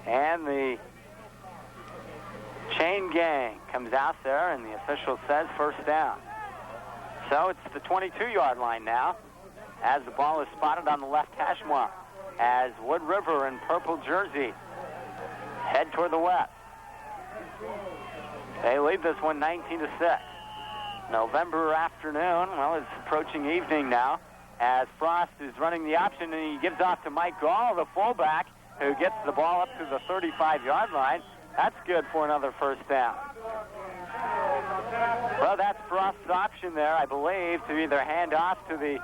And the chain gang comes out there, and the official says first down. So it's the 22-yard line now, as the ball is spotted on the left hash mark, as Wood River in purple jersey head toward the west. They lead this one 19-6. November afternoon, well, it's approaching evening now, as Frost is running the option, and he gives off to Mike Gall, the fullback, who gets the ball up to the 35-yard line. That's good for another first down. Well, that's Frost's option there, I believe, to either hand off to the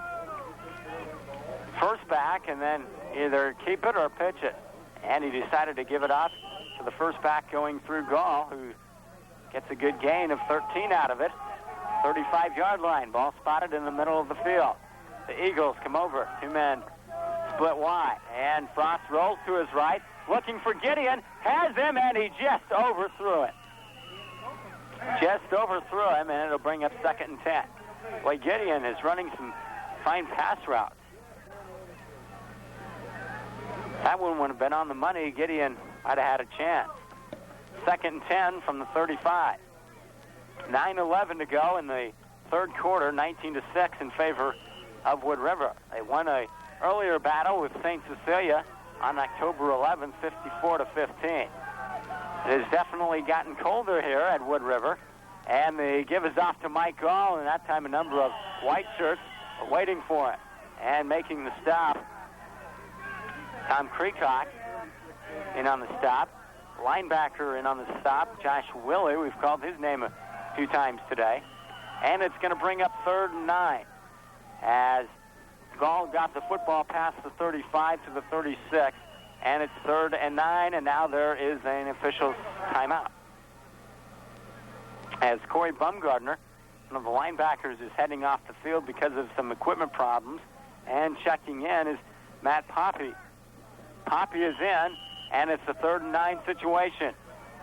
first back and then either keep it or pitch it. And he decided to give it off to the first back going through Gall, who gets a good gain of 13 out of it. 35-yard line, ball spotted in the middle of the field. The Eagles come over, two men split wide, and Frost rolls to his right, looking for Gideon, has him, and he just overthrew it. Just overthrew him, and it'll bring up 2nd and 10. Boy, Gideon is running some fine pass routes. That one would have been on the money. Gideon might have had a chance. 2nd and 10 from the 35. 9:11 to go in the third quarter, 19-6 in favor of Wood River. They won an earlier battle with St. Cecilia on October 11th, 54-15. It has definitely gotten colder here at Wood River, and the give is off to Mike Gall, and that time a number of white shirts are waiting for it. And making the stop, Tom Kreecock in on the stop. Linebacker in on the stop, Josh Willey. We've called his name a few times today. And it's going to bring up 3rd and 9 as Gall got the football past the 35 to the 36. And it's 3rd and 9, and now there is an official's timeout. As Corey Bumgardner, one of the linebackers, is heading off the field because of some equipment problems, and checking in is Matt Poppy. Poppy is in, and it's a 3rd and 9 situation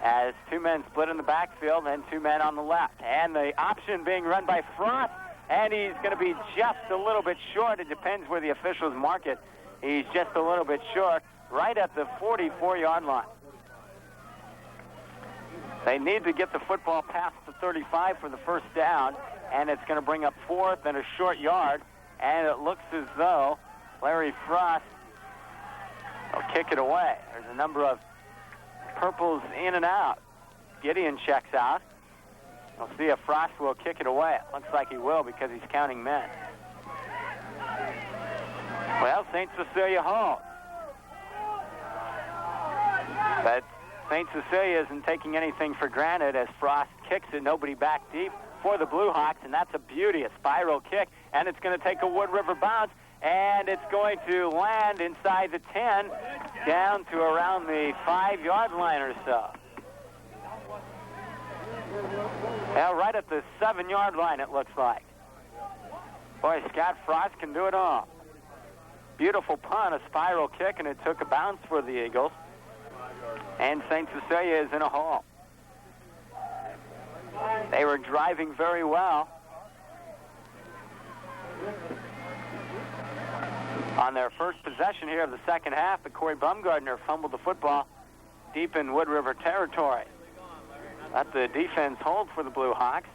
as two men split in the backfield and two men on the left. And the option being run by Frost, and he's going to be just a little bit short. It depends where the officials mark it. He's just a little bit short, right at the 44-yard line. They need to get the football past the 35 for the first down, and it's going to bring up 4th and a short yard, and it looks as though Larry Frost will kick it away. There's a number of purples in and out. Gideon checks out. We'll see if Frost will kick it away. It looks like he will because he's counting men. Well, St. Cecilia holds. But St. Cecilia isn't taking anything for granted as Frost kicks it. Nobody back deep for the Blue Hawks, and that's a beauty, a spiral kick, and it's going to take a Wood River bounce, and it's going to land inside the 10 down to around the 5-yard line or so. Now, right at the 7-yard line, it looks like. Boy, Scott Frost can do it all. Beautiful punt, a spiral kick, and it took a bounce for the Eagles. And St. Cecilia is in a hole. They were driving very well on their first possession here of the second half, but Corey Bumgardner fumbled the football deep in Wood River territory. Let the defense hold for the Blue Hawks,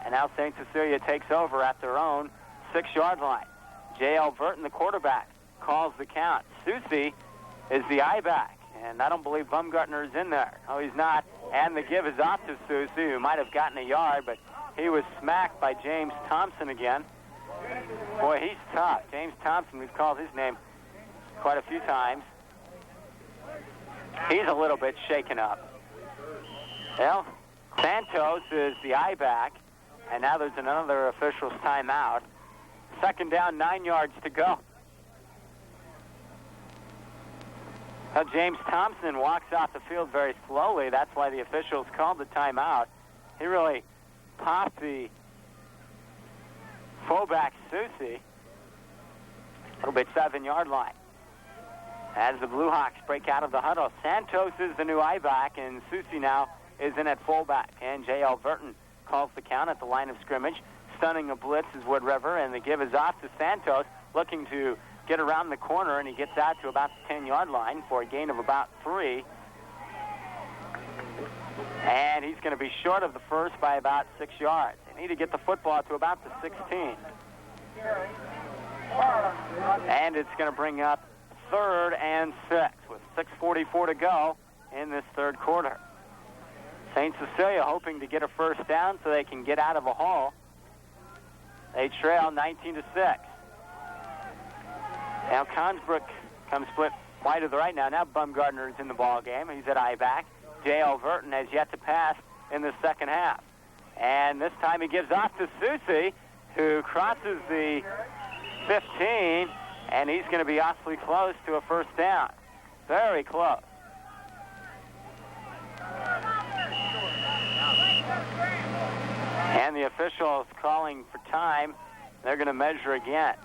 and now St. Cecilia takes over at their own 6-yard line. J.L. Burton, the quarterback, calls the count. Susie is the I-back, and I don't believe Bumgartner is in there. Oh, he's not. And the give is off to Susie, who might have gotten a yard, but he was smacked by James Thompson again. Boy, he's tough. James Thompson, we've called his name quite a few times. He's a little bit shaken up. Well, Santos is the I-back, and now there's another official's timeout. Second down, 9 yards to go. Now James Thompson walks off the field very slowly. That's why the officials called the timeout. He really popped the fullback, Susie, a little bit 7-yard line. As the Blue Hawks break out of the huddle, Santos is the new I-back, and Susie now is in at fullback. And J.L. Burton calls the count at the line of scrimmage. Stunning a blitz is Wood River, and the give is off to Santos, looking to get around the corner, and he gets out to about the 10-yard line for a gain of about 3. And he's going to be short of the first by about 6 yards. They need to get the football to about the 16. And it's going to bring up 3rd and 6 with 6:44 to go in this third quarter. St. Cecilia hoping to get a first down so they can get out of a hole. They trail 19-6. Now Consbrook comes split wide to the right now. Now Bumgardner is in the ball game. He's at I-back. J.L. Burton has yet to pass in the second half. And this time he gives off to Susie, who crosses the 15, and he's going to be awfully close to a first down. Very close. And the officials calling for time. They're going to measure again.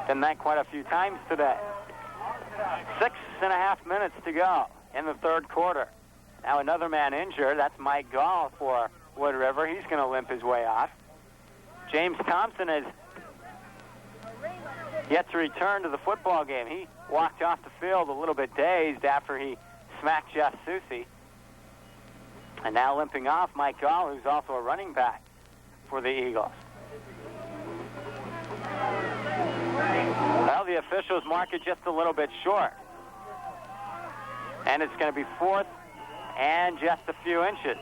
Done that quite a few times today. 6.5 minutes to go in the third quarter. Now another man injured. That's Mike Gall for Wood River. He's going to limp his way off. James Thompson is yet to return to the football game. He walked off the field a little bit dazed after he smacked Jeff Susie. And now limping off, Mike Gall, who's also a running back for the Eagles. Well, the officials mark it just a little bit short. And it's going to be 4th and just a few inches.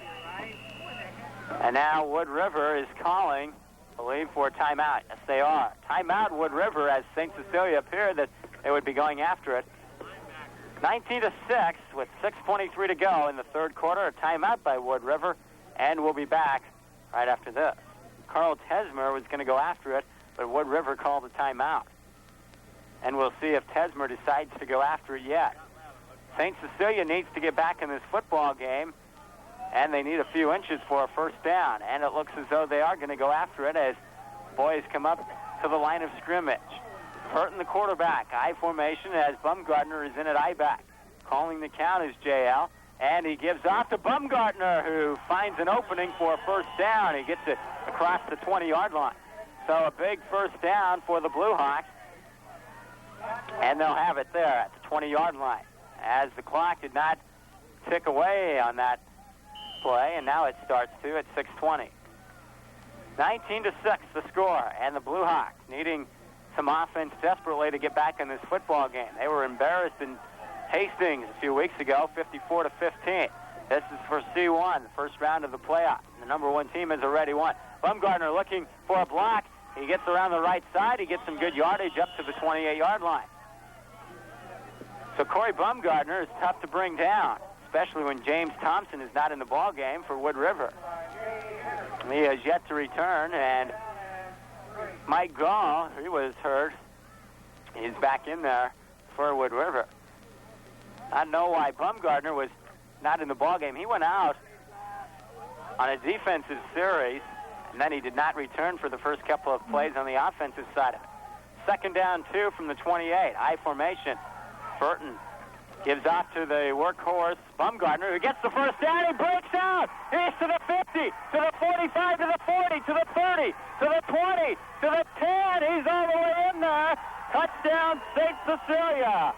And now Wood River is calling, I believe, for a timeout. Yes, they are. Timeout, Wood River, as St. Cecilia appeared that they would be going after it. 19-6 with 6:23 to go in the third quarter. A timeout by Wood River, and we'll be back right after this. Carl Tesmer was going to go after it, but Wood River called a timeout. And we'll see if Tesmer decides to go after it yet. St. Cecilia needs to get back in this football game, and they need a few inches for a first down. And it looks as though they are going to go after it as boys come up to the line of scrimmage. Burton, the quarterback, I formation as Bumgardner is in at I-back. Calling the count is JL, and he gives off to Bumgardner, who finds an opening for a first down. He gets it across the 20-yard line. So a big first down for the Blue Hawks, and they'll have it there at the 20-yard line, as the clock did not tick away on that play, and now it starts to at 6:20. 19-6 the score, and the Blue Hawks needing some offense desperately to get back in this football game. They were embarrassed in Hastings a few weeks ago, 54-15. This is for C1, the first round of the playoff. The number 1 team has already won. Bumgardner looking for a block. He gets around the right side. He gets some good yardage up to the 28-yard line. So Corey Bumgardner is tough to bring down, especially when James Thompson is not in the ball game for Wood River. He has yet to return, and Mike Gall, he was hurt. He's back in there for Wood River. I don't know why Bumgardner was not in the ballgame. He went out on a defensive series, and then he did not return for the first couple of plays on the offensive side of it. Second down 2 from the 28. I formation. Burton Gives off to the workhorse, Bumgardner, who gets the first down. He breaks out. He's to the 50, to the 45, to the 40, to the 30, to the 20, to the 10. He's all the way in there. Touchdown, St. Cecilia.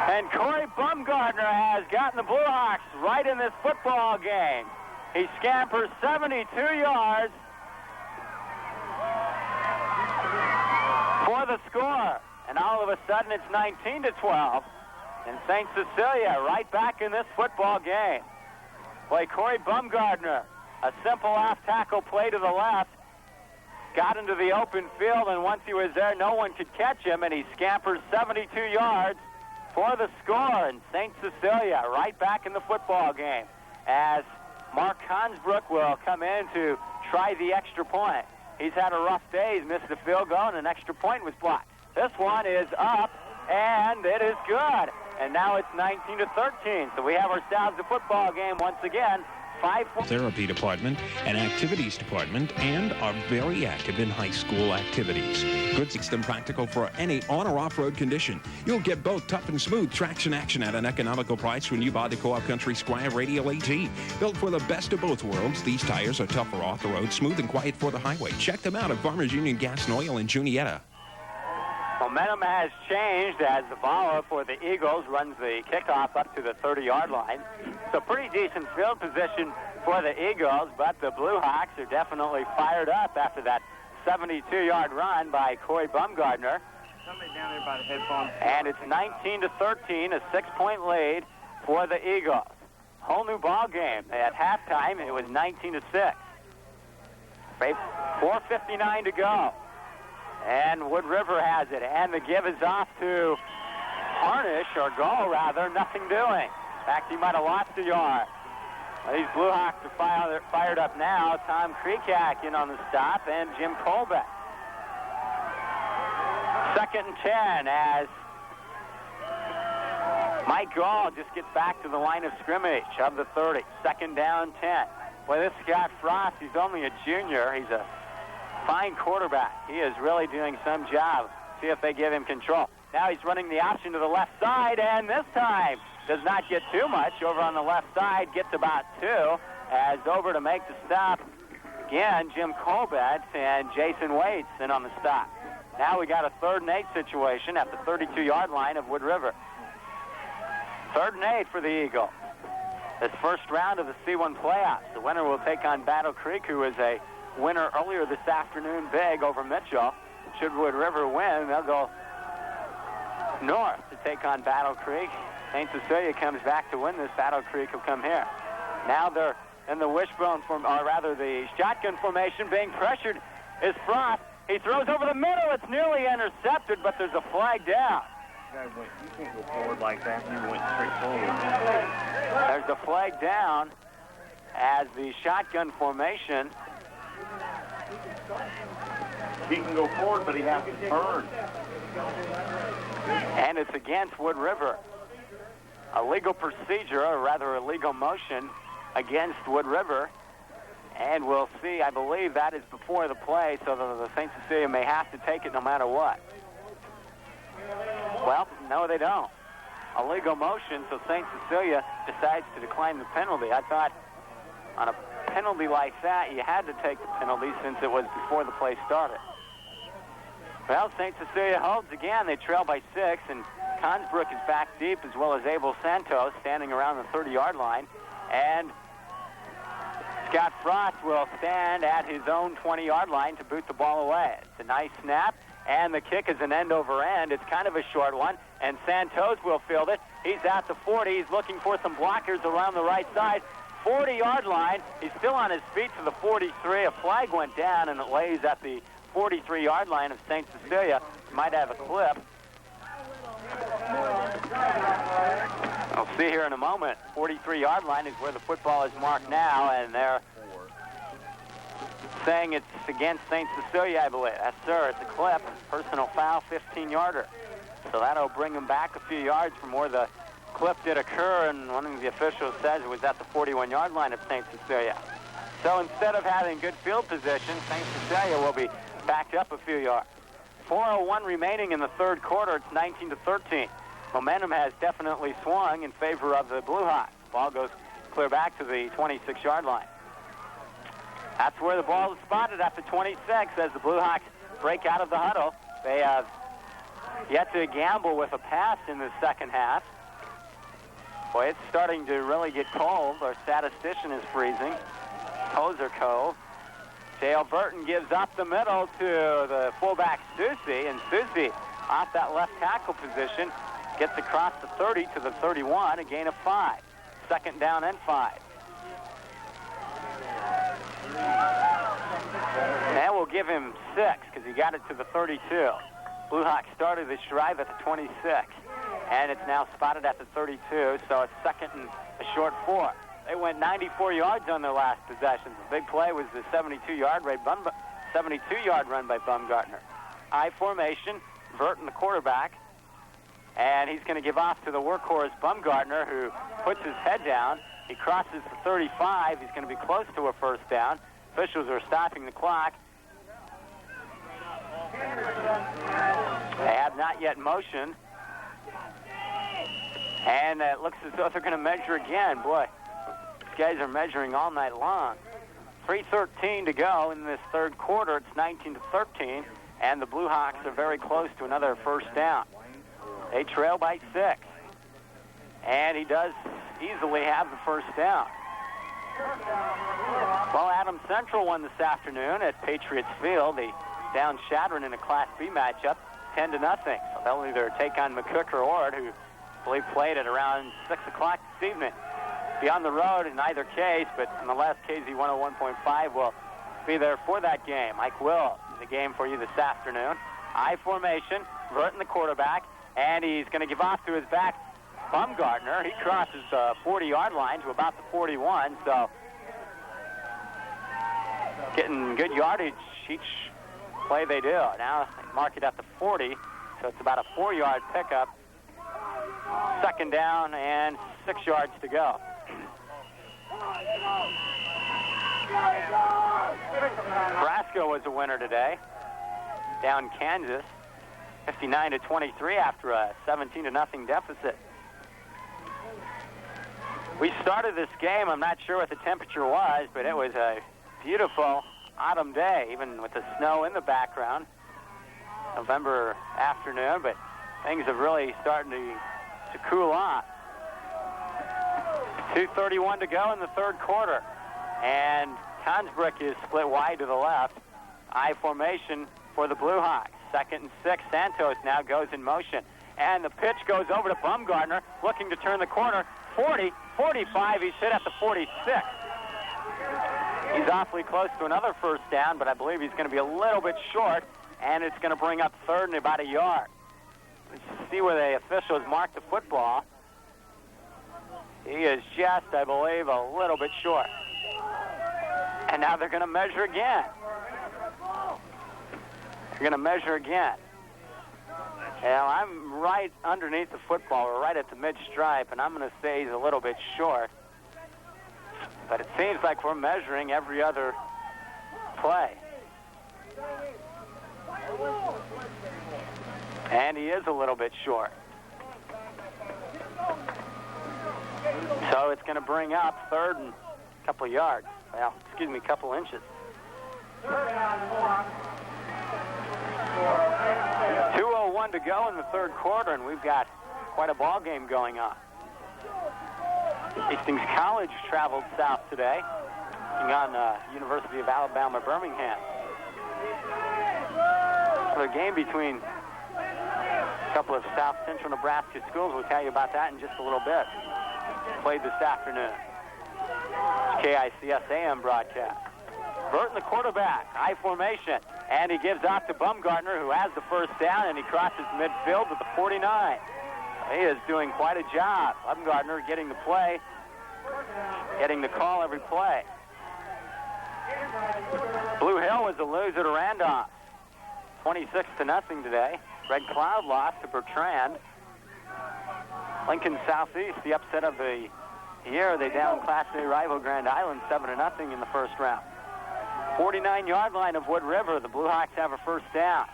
And Corey Bumgardner has gotten the Blue Hawks right in this football game. He scampers 72 yards for the score. And all of a sudden, it's 19-12. And St. Cecilia right back in this football game. Boy, Corey Bumgardner, a simple off-tackle play to the left, got into the open field, and once he was there, no one could catch him, and he scampers 72 yards for the score. And St. Cecilia right back in the football game as Mark Hansbrook will come in to try the extra point. He's had a rough day. He's missed a field goal, and an extra point was blocked. This one is up, and it is good. And now it's 19-13. So we have ourselves a football game once again. 5-4. Therapy department and activities department, and are very active in high school activities. Good system practical for any on or off-road condition. You'll get both tough and smooth traction action at an economical price when you buy the Co-op Country Squire Radial AT. Built for the best of both worlds, these tires are tough for off the road, smooth and quiet for the highway. Check them out at Farmers Union Gas and Oil in Juniata. Momentum has changed as the baller for the Eagles runs the kickoff up to the 30-yard line. So pretty decent field position for the Eagles, but the Blue Hawks are definitely fired up after that 72-yard run by Corey Bumgardner. Somebody down there by the headphones. And it's 19-13, a 6-point lead for the Eagles. Whole new ball game. At halftime, it was 19-6. 4:59 to go. And Wood River has it. And the give is off to Harnish, or Gall rather, nothing doing. In fact, he might have lost a yard. Well, these Blue Hawks are fired up now. Tom Kreekak in on the stop, and Jim Colbeck. 2nd and 10 as Mike Gall just gets back to the line of scrimmage of the 30. 2nd down, 10. Well, this Scott Frost, he's only a junior. He's a fine quarterback. He is really doing some job. See if they give him control. Now he's running the option to the left side, and this time does not get too much. Over on the left side, gets about 2. As over to make the stop, again, Jim Colbert and Jason Waits in on the stop. Now we got a 3rd and 8 situation at the 32-yard line of Wood River. 3rd and 8 for the Eagles. This first round of the C1 playoffs. The winner will take on Battle Creek, who is a winner earlier this afternoon, big over Mitchell. Should Wood River win, they'll go north to take on Battle Creek. St. Cecilia comes back to win this. Battle Creek will come here. Now they're in the wishbone or rather the shotgun formation. Being pressured is Frost. He throws over the middle. It's nearly intercepted, but there's a flag down. You can't go forward like that. You went straight forward. There's a flag down as the shotgun formation. He can go forward, but he has to turn. And it's against Wood River. A legal procedure, or rather a legal motion against Wood River. And we'll see, I believe that is before the play, so the St. Cecilia may have to take it no matter what. Well, no, they don't. A legal motion, so St. Cecilia decides to decline the penalty. I thought on a penalty like that, you had to take the penalty since it was before the play started. Well, St. Cecilia holds again. They trail by 6, and Consbrook is back deep, as well as Abel Santos standing around the 30-yard line. And Scott Frost will stand at his own 20-yard line to boot the ball away. It's a nice snap, and the kick is an end-over-end. It's kind of a short one, and Santos will field it. He's at the 40. He's looking for some blockers around the right side. 40-yard line. He's still on his feet to the 43. A flag went down, and it lays at the 43-yard line of St. Cecilia. Might have a clip. I'll see here in a moment. 43-yard line is where the football is marked now, and they're saying it's against St. Cecilia, I believe. Yes, sir. It's a clip. Personal foul, 15-yarder. So that'll bring them back a few yards from where the clip did occur, and one of the officials says it was at the 41-yard line of St. Cecilia. So instead of having good field position, St. Cecilia will be backed up a few yards. 4:01 remaining in the third quarter. It's 19-13. Momentum has definitely swung in favor of the Blue Hawks. Ball goes clear back to the 26-yard line. That's where the ball is spotted after 26 as the Blue Hawks break out of the huddle. They have yet to gamble with a pass in the second half. Boy, it's starting to really get cold. Our statistician is freezing. Toes are cold. Dale Burton gives up the middle to the fullback Susie, and Susie off that left tackle position gets across the 30 to the 31, a gain of 5. Second down and 5. And we'll give him 6 because he got it to the 32. Blue Hawks started this drive at the 26, and it's now spotted at the 32, so it's second and a short 4. They went 94 yards on their last possession. The big play was the 72-yard run by Baumgartner. I formation, Burton the quarterback, and he's going to give off to the workhorse Baumgartner, who puts his head down. He crosses the 35. He's going to be close to a first down. Officials are stopping the clock. They have not yet motioned. And it looks as though they're going to measure again. Boy, these guys are measuring all night long. 3:13 to go in this third quarter. It's 19-13, and the Blue Hawks are very close to another first down. They trail by 6, and he does easily have the first down. Well, Adams Central won this afternoon at Patriots Field. They downed Shadron in a Class B matchup, 10-0. So they'll either take on McCook or Ord, who I believe played at around 6 o'clock this evening. Be on the road in either case, but in the last KZ 101.5 will be there for that game. Mike Will in the game for you this afternoon. I formation, Burton the quarterback, and he's going to give off to his back, Baumgartner. He crosses the 40-yard line to about the 41, so getting good yardage each play they do. Now they mark it at the 40, so it's about a 4-yard pickup. Second down and 6 yards to go. Nebraska was a winner today. Down Kansas, 59-23 after a 17-0 deficit. We started this game, I'm not sure what the temperature was, but it was a beautiful autumn day, even with the snow in the background. November afternoon, but things have really started to cool off. 2:31 to go in the third quarter, and Consbrick is split wide to the left. I formation for the Blue Hawks. 2nd and 6. Santos now goes in motion, and the pitch goes over to Baumgartner, looking to turn the corner. 40, 45. He's hit at the 46. He's awfully close to another first down, but I believe he's going to be a little bit short, and it's going to bring up third and about a yard. Let's see where the officials mark the football. He is just, I believe, a little bit short. And now they're going to measure again. They're going to measure again. Now, I'm right underneath the football. We're right at the mid-stripe, and I'm going to say he's a little bit short. But it seems like we're measuring every other play. And he is a little bit short. So it's going to bring up third and a couple of yards. Well, excuse me, a couple inches. 2:01 to go in the third quarter, and we've got quite a ball game going on. Hastings College traveled south today, taking on University of Alabama, Birmingham. So a game between a couple of South Central Nebraska schools. We'll tell you about that in just a little bit. Played this afternoon. KICS AM broadcast. Burton, the quarterback, I formation, and he gives off to Baumgartner, who has the first down, and he crosses midfield with the 49. He is doing quite a job. Baumgartner getting the play, getting the call every play. Blue Hill was a loser to Randolph, 26-0 today. Red Cloud lost to Bertrand. Lincoln Southeast, the upset of the year. They down Class A rival Grand Island 7-0 in the first round. 49-yard line of Wood River. The Blue Hawks have a first down.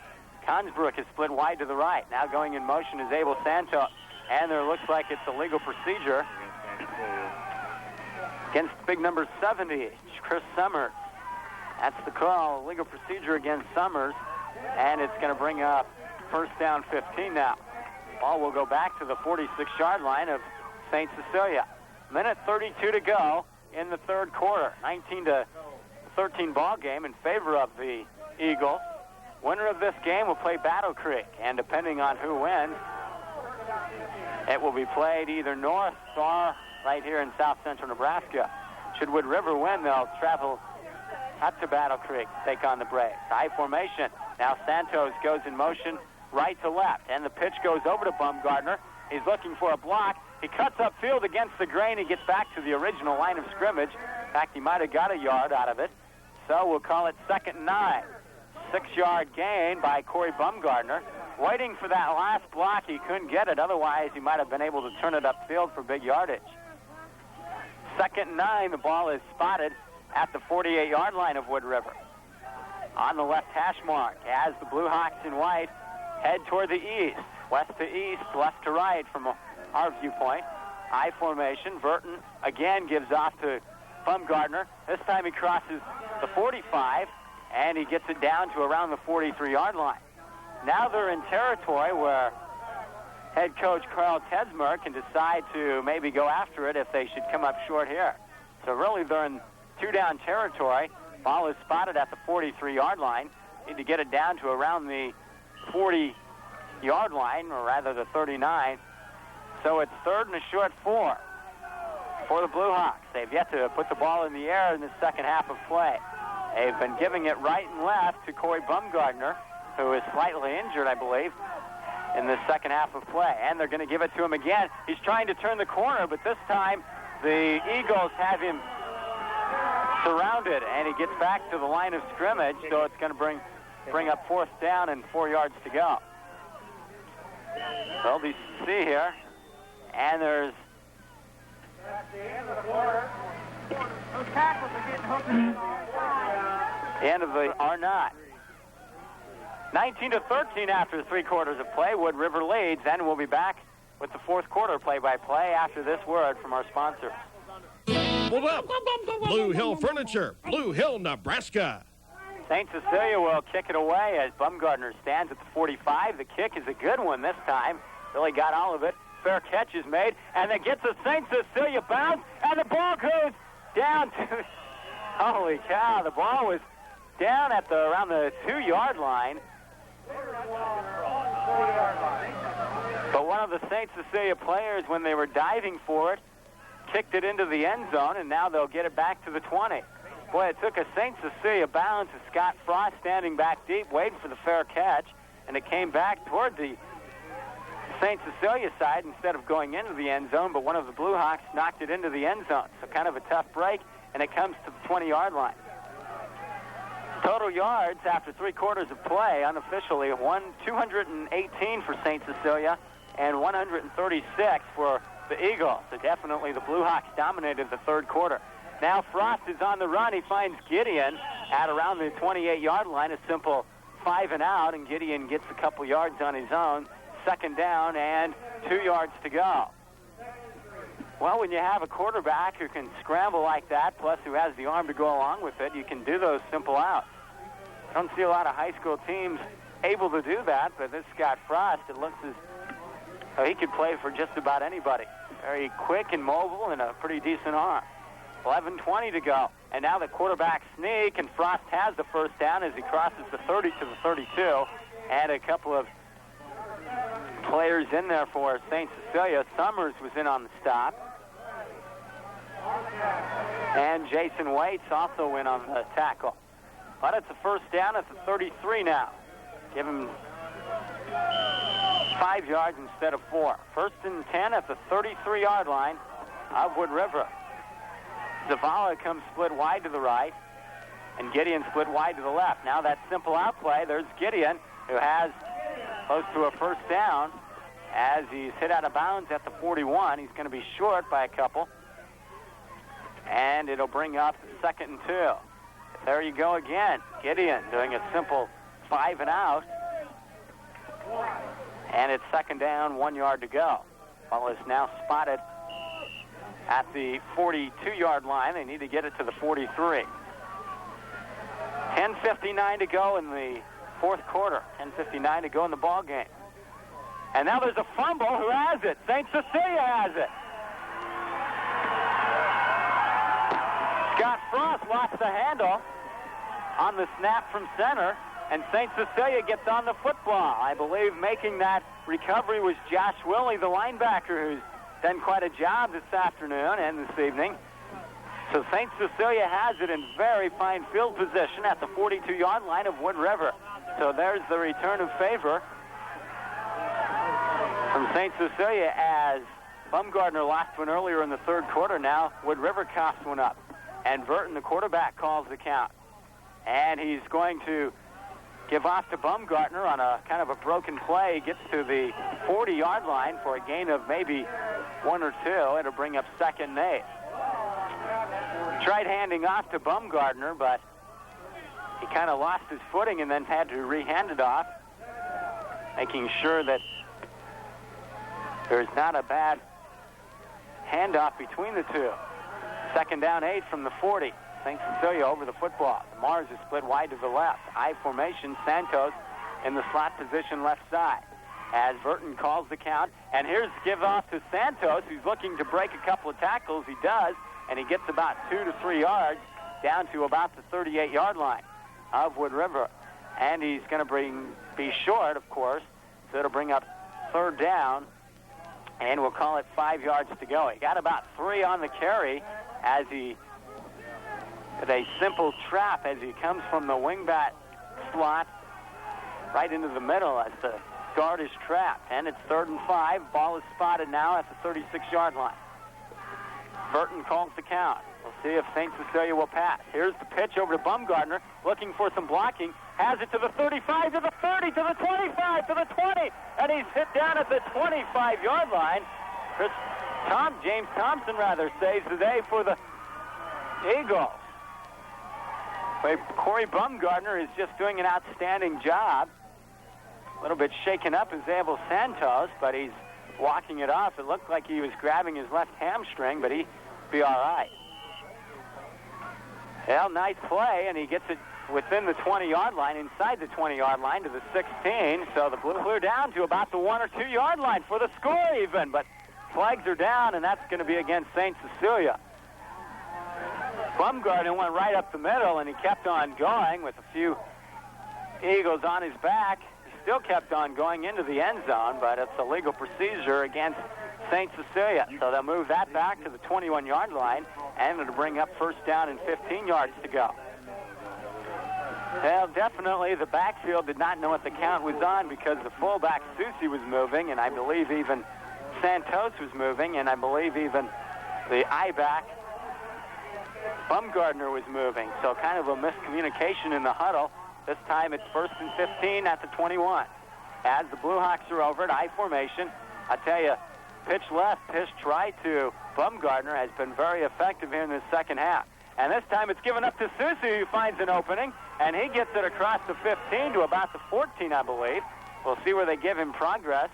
Consbrook is split wide to the right. Now going in motion is Abel Santos. And there looks like it's a legal procedure against big number 70, Chris Summers. That's the call, legal procedure against Summers. And it's going to bring up first down 15 now. Ball will go back to the 46-yard line of St. Cecilia. Minute 32 to go in the third quarter. 19-13 ball game in favor of the Eagles. Winner of this game will play Battle Creek, and depending on who wins, it will be played either north or right here in south central Nebraska. Should Wood River win, they'll travel up to Battle Creek, take on the Braves. I formation. Now Santos goes in motion right to left, and the pitch goes over to Bumgardner. He's looking for a block. He cuts upfield against the grain. He gets back to the original line of scrimmage. In fact, he might have got a yard out of it. So we'll call it 2nd and 9. 6-yard gain by Corey Bumgardner. Waiting for that last block, he couldn't get it. Otherwise, he might have been able to turn it upfield for big yardage. 2nd and 9, the ball is spotted at the 48-yard line of Wood River. On the left hash mark, as the Blue Hawks in white head toward the east. West to east, left to right from our viewpoint. I formation. Burton again gives off to Bumgardner. This time he crosses the 45, and he gets it down to around the 43-yard line. Now they're in territory where head coach Carl Tedsmer can decide to maybe go after it if they should come up short here. So really they're in two-down territory. Ball is spotted at the 43-yard line. Need to get it down to around the 40-yard line, or rather the 39. So it's 3rd and a short 4 for the Blue Hawks. They've yet to put the ball in the air in the second half of play. They've been giving it right and left to Corey Bumgardner, who is slightly injured, I believe, in the second half of play. And they're going to give it to him again. He's trying to turn the corner, but this time the Eagles have him surrounded, and he gets back to the line of scrimmage, so it's going to bring up 4th down and 4 yards to go. So we see here, and there's the end of the quarter. Those tackles are getting hooked in the end of the are not. 19-13 after 3 quarters of play. Wood River leads, and we'll be back with the 4th quarter play-by-play after this word from our sponsor. Hold up. Blue Hill Furniture, Blue Hill, Nebraska. St. Cecilia will kick it away as Bumgardner stands at the 45. The kick is a good one this time. Really got all of it. Fair catch is made, and it gets a St. Cecilia bounce, and the ball goes down to... Holy cow, the ball was down at around the 2-yard line. But one of the St. Cecilia players, when they were diving for it, kicked it into the end zone, and now they'll get it back to the 20. Boy, it took a St. Cecilia bounce to Scott Frost standing back deep, waiting for the fair catch, and it came back toward the St. Cecilia side instead of going into the end zone, but one of the Blue Hawks knocked it into the end zone. So kind of a tough break, and it comes to the 20-yard line. Total yards after 3 quarters of play, unofficially, 218 for St. Cecilia and 136 for the Eagles. So definitely the Blue Hawks dominated the third quarter. Now Frost is on the run. He finds Gideon at around the 28-yard line, a simple 5 and out, and Gideon gets a couple yards on his own. 2nd down and 2 yards to go. Well, when you have a quarterback who can scramble like that, plus who has the arm to go along with it, you can do those simple outs. I don't see a lot of high school teams able to do that, but this Scott Frost, it looks as though he could play for just about anybody. Very quick and mobile and a pretty decent arm. 11:20 to go. And now the quarterback sneak, and Frost has the first down as he crosses the 30 to the 32. And a couple of players in there for St. Cecilia. Summers was in on the stop. And Jason Waits also went on the tackle. But it's a first down at the 33 now. Give him 5 yards instead of 4. 1st and 10 at the 33-yard line of Wood River. Zavala comes split wide to the right, and Gideon split wide to the left. Now that simple out play, there's Gideon, who has close to a first down as he's hit out of bounds at the 41. He's going to be short by a couple, and it'll bring up 2nd and 2. There you go again. Gideon doing a simple 5 and out. And it's second down, 1 yard to go. Ball is now spotted at the 42-yard line. They need to get it to the 43. 10:59 to go in the fourth quarter. 10:59 to go in the ball game. And now there's a fumble. Who has it? St. Cecilia has it. Scott Frost lost the handle on the snap from center, and St. Cecilia gets on the football. I believe making that recovery was Josh Willey, the linebacker, who's done quite a job this afternoon and this evening. So St. Cecilia has it in very fine field position at the 42-yard line of Wood River. So there's the return of favor from St. Cecilia as Bumgardner lost one earlier in the third quarter. Now Wood River coughs one up. And Burton, the quarterback, calls the count. And he's going to give off to Bumgardner on a kind of a broken play. He gets to the 40-yard line for a gain of maybe 1 or 2. It'll bring up second and 8. Tried handing off to Bumgardner, but he kind of lost his footing and then had to re-hand it off, making sure that there's not a bad handoff between the two. Second down 8 from the 40. St. Cecilia over the football. Mars is split wide to the left. I formation, Santos in the slot position left side. As Burton calls the count, and here's give off to Santos, who's looking to break a couple of tackles. He does, and he gets about 2 to 3 yards down to about the 38-yard line of Wood River. And he's going to be short, of course, so it'll bring up third down, and we'll call it 5 yards to go. He got about 3 on the carry as he did a simple trap as he comes from the wingback slot right into the middle as the guard is trapped. And it's 3rd and 5. Ball is spotted now at the 36-yard line. Burton calls the count. We'll see if St. Cecilia will pass. Here's the pitch over to Bumgardner, looking for some blocking. Has it to the 35, to the 30, to the 25, to the 20, and he's hit down at the 25-yard line. James Thompson saves the day for the Eagles. Corey Bumgardner is just doing an outstanding job. A little bit shaken up is Abel Santos, but he's walking it off. It looked like he was grabbing his left hamstring, but he'd be all right. Well, nice play, and he gets it within the 20-yard line, inside the 20-yard line to the 16. So the Blue clear down to about the 1 or 2 yard line for the score even, but flags are down, and that's going to be against St. Cecilia. Bumgardner went right up the middle, and he kept on going with a few Eagles on his back. He still kept on going into the end zone, but it's a legal procedure against St. Cecilia. So they'll move that back to the 21-yard line, and it'll bring up first down and 15 yards to go. Well, definitely the backfield did not know what the count was on because the fullback, Susi, was moving, and I believe even Santos was moving, and I believe even the I-back, Bumgardner, was moving. So kind of a miscommunication in the huddle. This time it's 1st and 15 at the 21. As the Blue Hawks are over at I formation, I tell you, pitch left, pitch right to Bumgardner has been very effective here in the second half. And this time it's given up to Susi, who finds an opening, and he gets it across the 15 to about the 14, I believe. We'll see where they give him progress.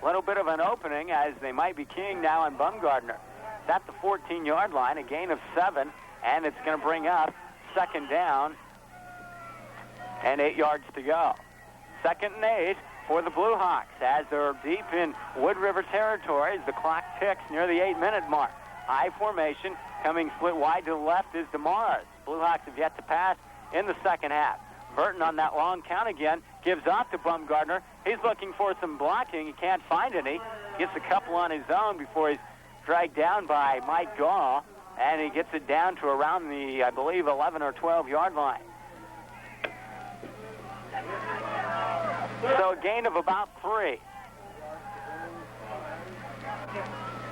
A little bit of an opening as they might be keying now on Bumgardner. It's at the 14-yard line, a gain of 7, and it's going to bring up second down and 8 yards to go. 2nd and 8 for the Blue Hawks as they're deep in Wood River territory as the clock ticks near the 8-minute mark. I formation, coming split wide to the left is DeMars. Blue Hawks have yet to pass in the second half. Burton on that long count again gives off to Bumgardner. He's looking for some blocking. He can't find any. Gets a couple on his own before he's dragged down by Mike Gall, and he gets it down to around the, I believe, 11 or 12-yard line. So a gain of about 3.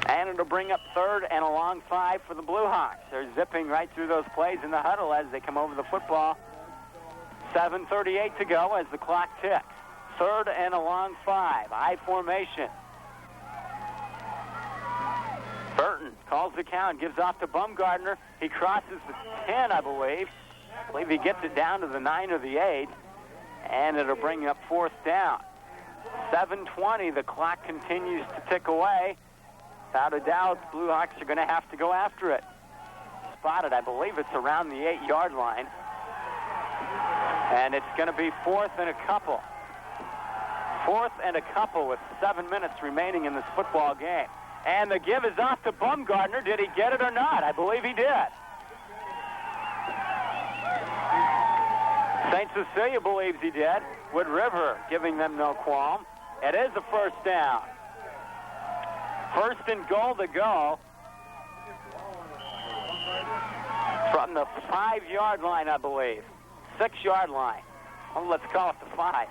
And it'll bring up 3rd and a long 5 for the Blue Hawks. They're zipping right through those plays in the huddle as they come over the football. 7:38 to go as the clock ticks. 3rd and a long 5. I formation. Burton calls the count, gives off to Bumgardner. He crosses the 10, I believe. I believe he gets it down to the 9 or the 8. And it'll bring up 4th down. 7:20. The clock continues to tick away. Without a doubt, the Blue Hawks are going to have to go after it. Spotted, I believe it's around the 8-yard line. And it's going to be 4th and a couple. 4th and a couple with 7 minutes remaining in this football game. And the give is off to Bumgardner. Did he get it or not? I believe he did. St. Cecilia believes he did. Wood River giving them no qualm. It is a first down. 1st and goal to go from the 5-yard line, I believe. 6-yard line. Well, let's call it the 5. I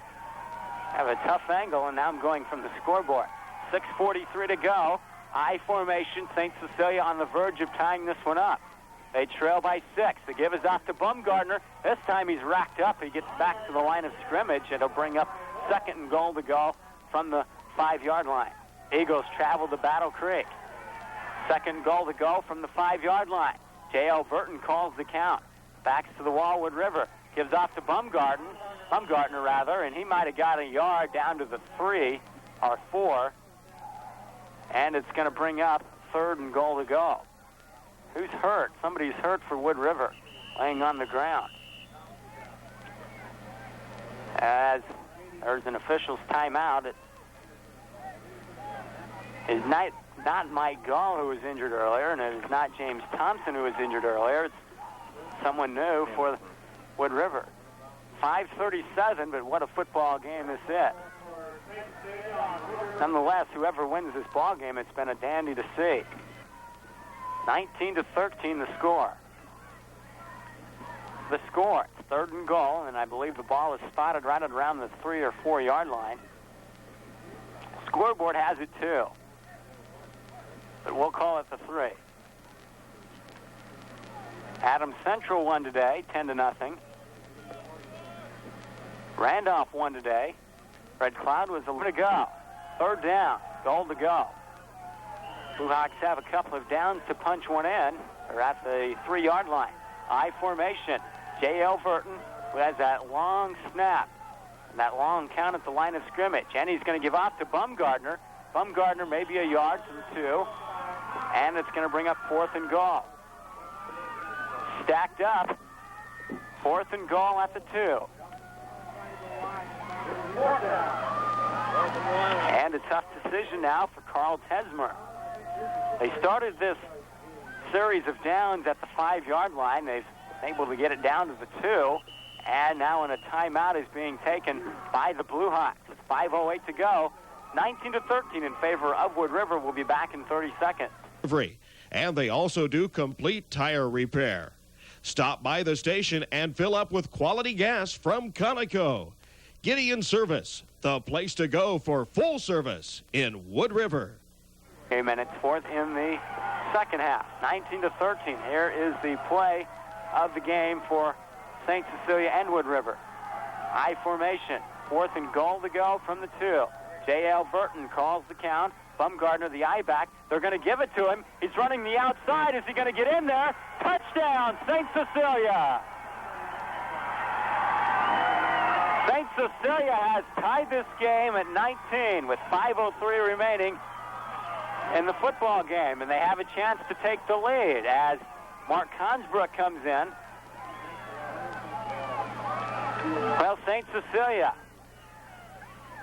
have a tough angle, and now I'm going from the scoreboard. 6:43 to go. I formation. St. Cecilia on the verge of tying this one up. They trail by 6. The give is off to Bumgardner. This time he's racked up. He gets back to the line of scrimmage, and it'll bring up 2nd and goal to go from the 5-yard line. Eagles travel to Battle Creek. 2nd goal to go from the 5-yard line. J.L. Burton calls the count. Backs to the wall, Wood River. Gives off to Bumgardner, and he might have got a yard down to the 3 or 4. And it's going to bring up 3rd and goal to go. Who's hurt? Somebody's hurt for Wood River, laying on the ground. As there's an official's timeout, it is not Mike Gall who was injured earlier, and it is not James Thompson who was injured earlier. It's someone new for Wood River. 5:37, but what a football game this is. Nonetheless, whoever wins this ball game, it's been a dandy to see. 19-13 the score. The score, it's 3rd and goal, and I believe the ball is spotted right around the 3 or 4 yard line. Scoreboard has it too, but we'll call it the 3. Adams Central won today, 10-0. Randolph won today. Red Cloud was a little to go. 3rd down, goal to go. Blue Hawks have a couple of downs to punch one in. They're at the 3-yard line. I formation. J.L. Burton, who has that long snap, and that long count at the line of scrimmage. And he's going to give off to Bumgardner. Bumgardner maybe a yard to the 2. And it's going to bring up 4th and goal. Stacked up. 4th and goal at the 2. And a tough decision now for Carl Tesmer. They started this series of downs at the 5-yard line. They've been able to get it down to the 2. And now in a timeout is being taken by the Blue Hawks. It's 5:08 to go. 19-13 in favor of Wood River. We'll be back in 30 seconds. And they also do complete tire repair. Stop by the station and fill up with quality gas from Conoco. Gideon Service, the place to go for full service in Wood River. And it's 4th in the second half. 19-13. Here is the play of the game for St. Cecilia and Wood River. I formation. 4th and goal to go from the 2. J.L. Burton calls the count. Bumgardner, the I-back. They're going to give it to him. He's running the outside. Is he going to get in there? Touchdown, St. Cecilia. St. Cecilia has tied this game at 19 with 5:03 remaining in the football game, and they have a chance to take the lead as Mark Consbrook comes in. Well, St. Cecilia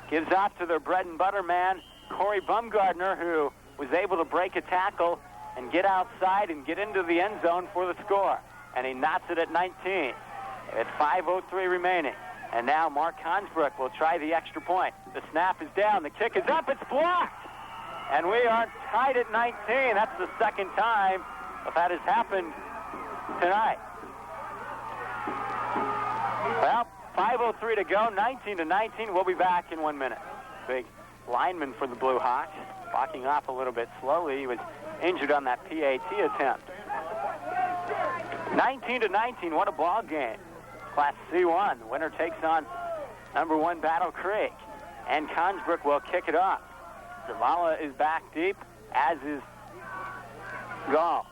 gives out to their bread and butter man, Corey Bumgardner, who was able to break a tackle and get outside and get into the end zone for the score. And he knots it at 19. At 5:03 remaining. And now Mark Consbrook will try the extra point. The snap is down. The kick is up. It's blocked. And we are tied at 19. That's the second time that has happened tonight. Well, 5:03 to go, 19-19. We'll be back in 1 minute. Big lineman for the Blue Hawks, walking off a little bit slowly. He was injured on that PAT attempt. 19-19, what a ball game. Class C1, the winner takes on number 1 Battle Creek. And Consbrook will kick it off. Zavala is back deep, as is Gall.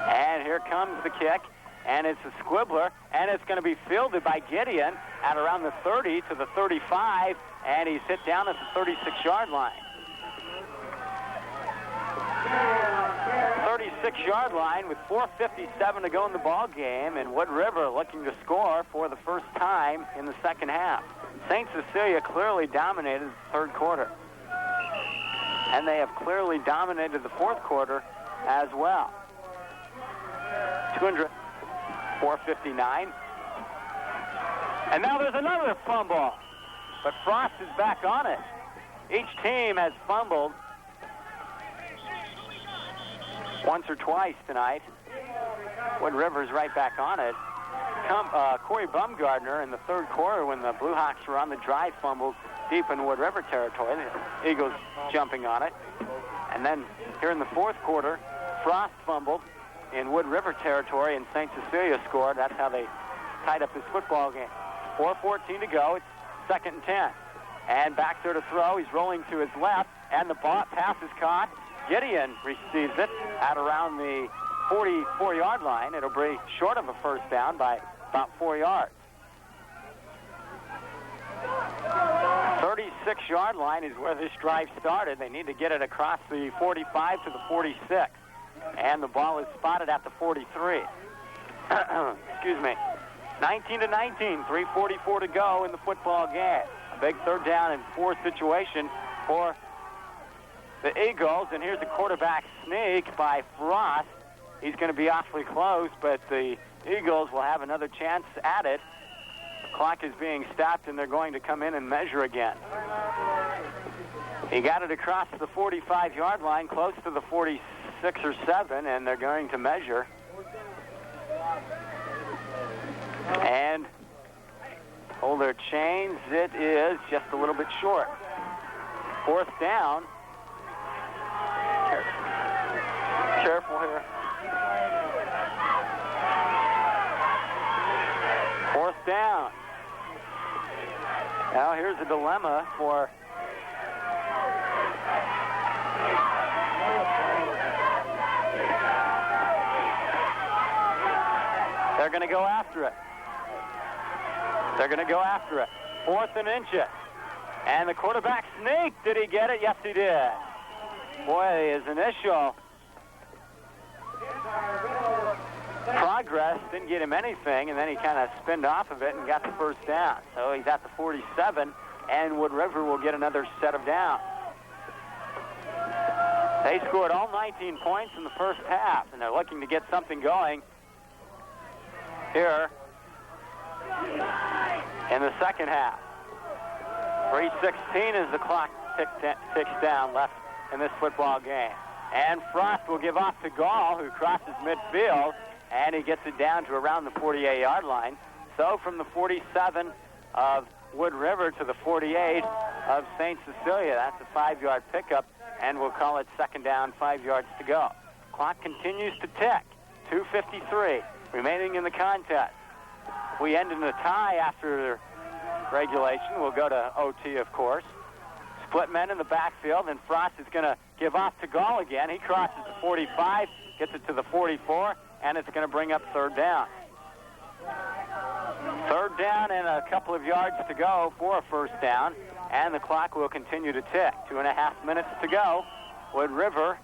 And here comes the kick. and it's a squibbler, and it's going to be fielded by Gideon at around the 30 to the 35, and he's hit down at the 36-yard line. 36-yard line with 4:57 to go in the ball game, and Wood River looking to score for the first time in the second half. St. Cecilia clearly dominated the third quarter, and they have clearly dominated the fourth quarter as well. 4:59. And now there's another fumble, but Frost is back on it. Each team has fumbled once or twice tonight. Wood River's right back on it. Corey Bumgardner in the third quarter, when the Blue Hawks were on the drive, fumbled deep in Wood River territory. The Eagles jumping on it. And then here in the fourth quarter, Frost fumbled in Wood River territory, and St. Cecilia scored. That's how they tied up this football game. 4:14 to go. It's 2nd and 10. And back there to throw. He's rolling to his left, and the pass is caught. Gideon receives it at around the 44-yard line. It'll be short of a first down by about 4 yards. 36-yard line is where this drive started. They need to get it across the 45 to the 46. And the ball is spotted at the 43. Excuse me. 19-19, 3:44 to go in the football game. A big 3rd down and 4 situation for the Eagles, and here's a quarterback sneak by Frost. He's going to be awfully close, but the Eagles will have another chance at it. The clock is being stopped, and they're going to come in and measure again. He got it across the 45-yard line, close to the 46 or 7, and they're going to measure. And hold their chains. It is just a little bit short. 4th down. Careful here. 4th down. Now here's a dilemma for they're going to go after it. They're going to go after it. 4th and inches. And the quarterback sneaked. Did he get it? Yes, he did. Boy, his initial progress didn't get him anything, and then he kind of spinned off of it and got the first down. So he's at the 47, and Wood River will get another set of downs. They scored all 19 points in the first half, and they're looking to get something going here in the second half. 3:16 as the clock ticks down left in this football game. And Frost will give off to Gall, who crosses midfield, and he gets it down to around the 48-yard line. So from the 47 of Wood River to the 48 of St. Cecilia, that's a 5-yard pickup, and we'll call it 2nd down, 5 yards to go. Clock continues to tick. 2:53 remaining in the contest. If we end in a tie after regulation, we'll go to OT, of course. Split men in the backfield, and Frost is going to give off to Gall again. He crosses the 45, gets it to the 44, and it's going to bring up 3rd down. 3rd down and a couple of yards to go for a first down, and the clock will continue to tick. 2.5 minutes to go. Wood River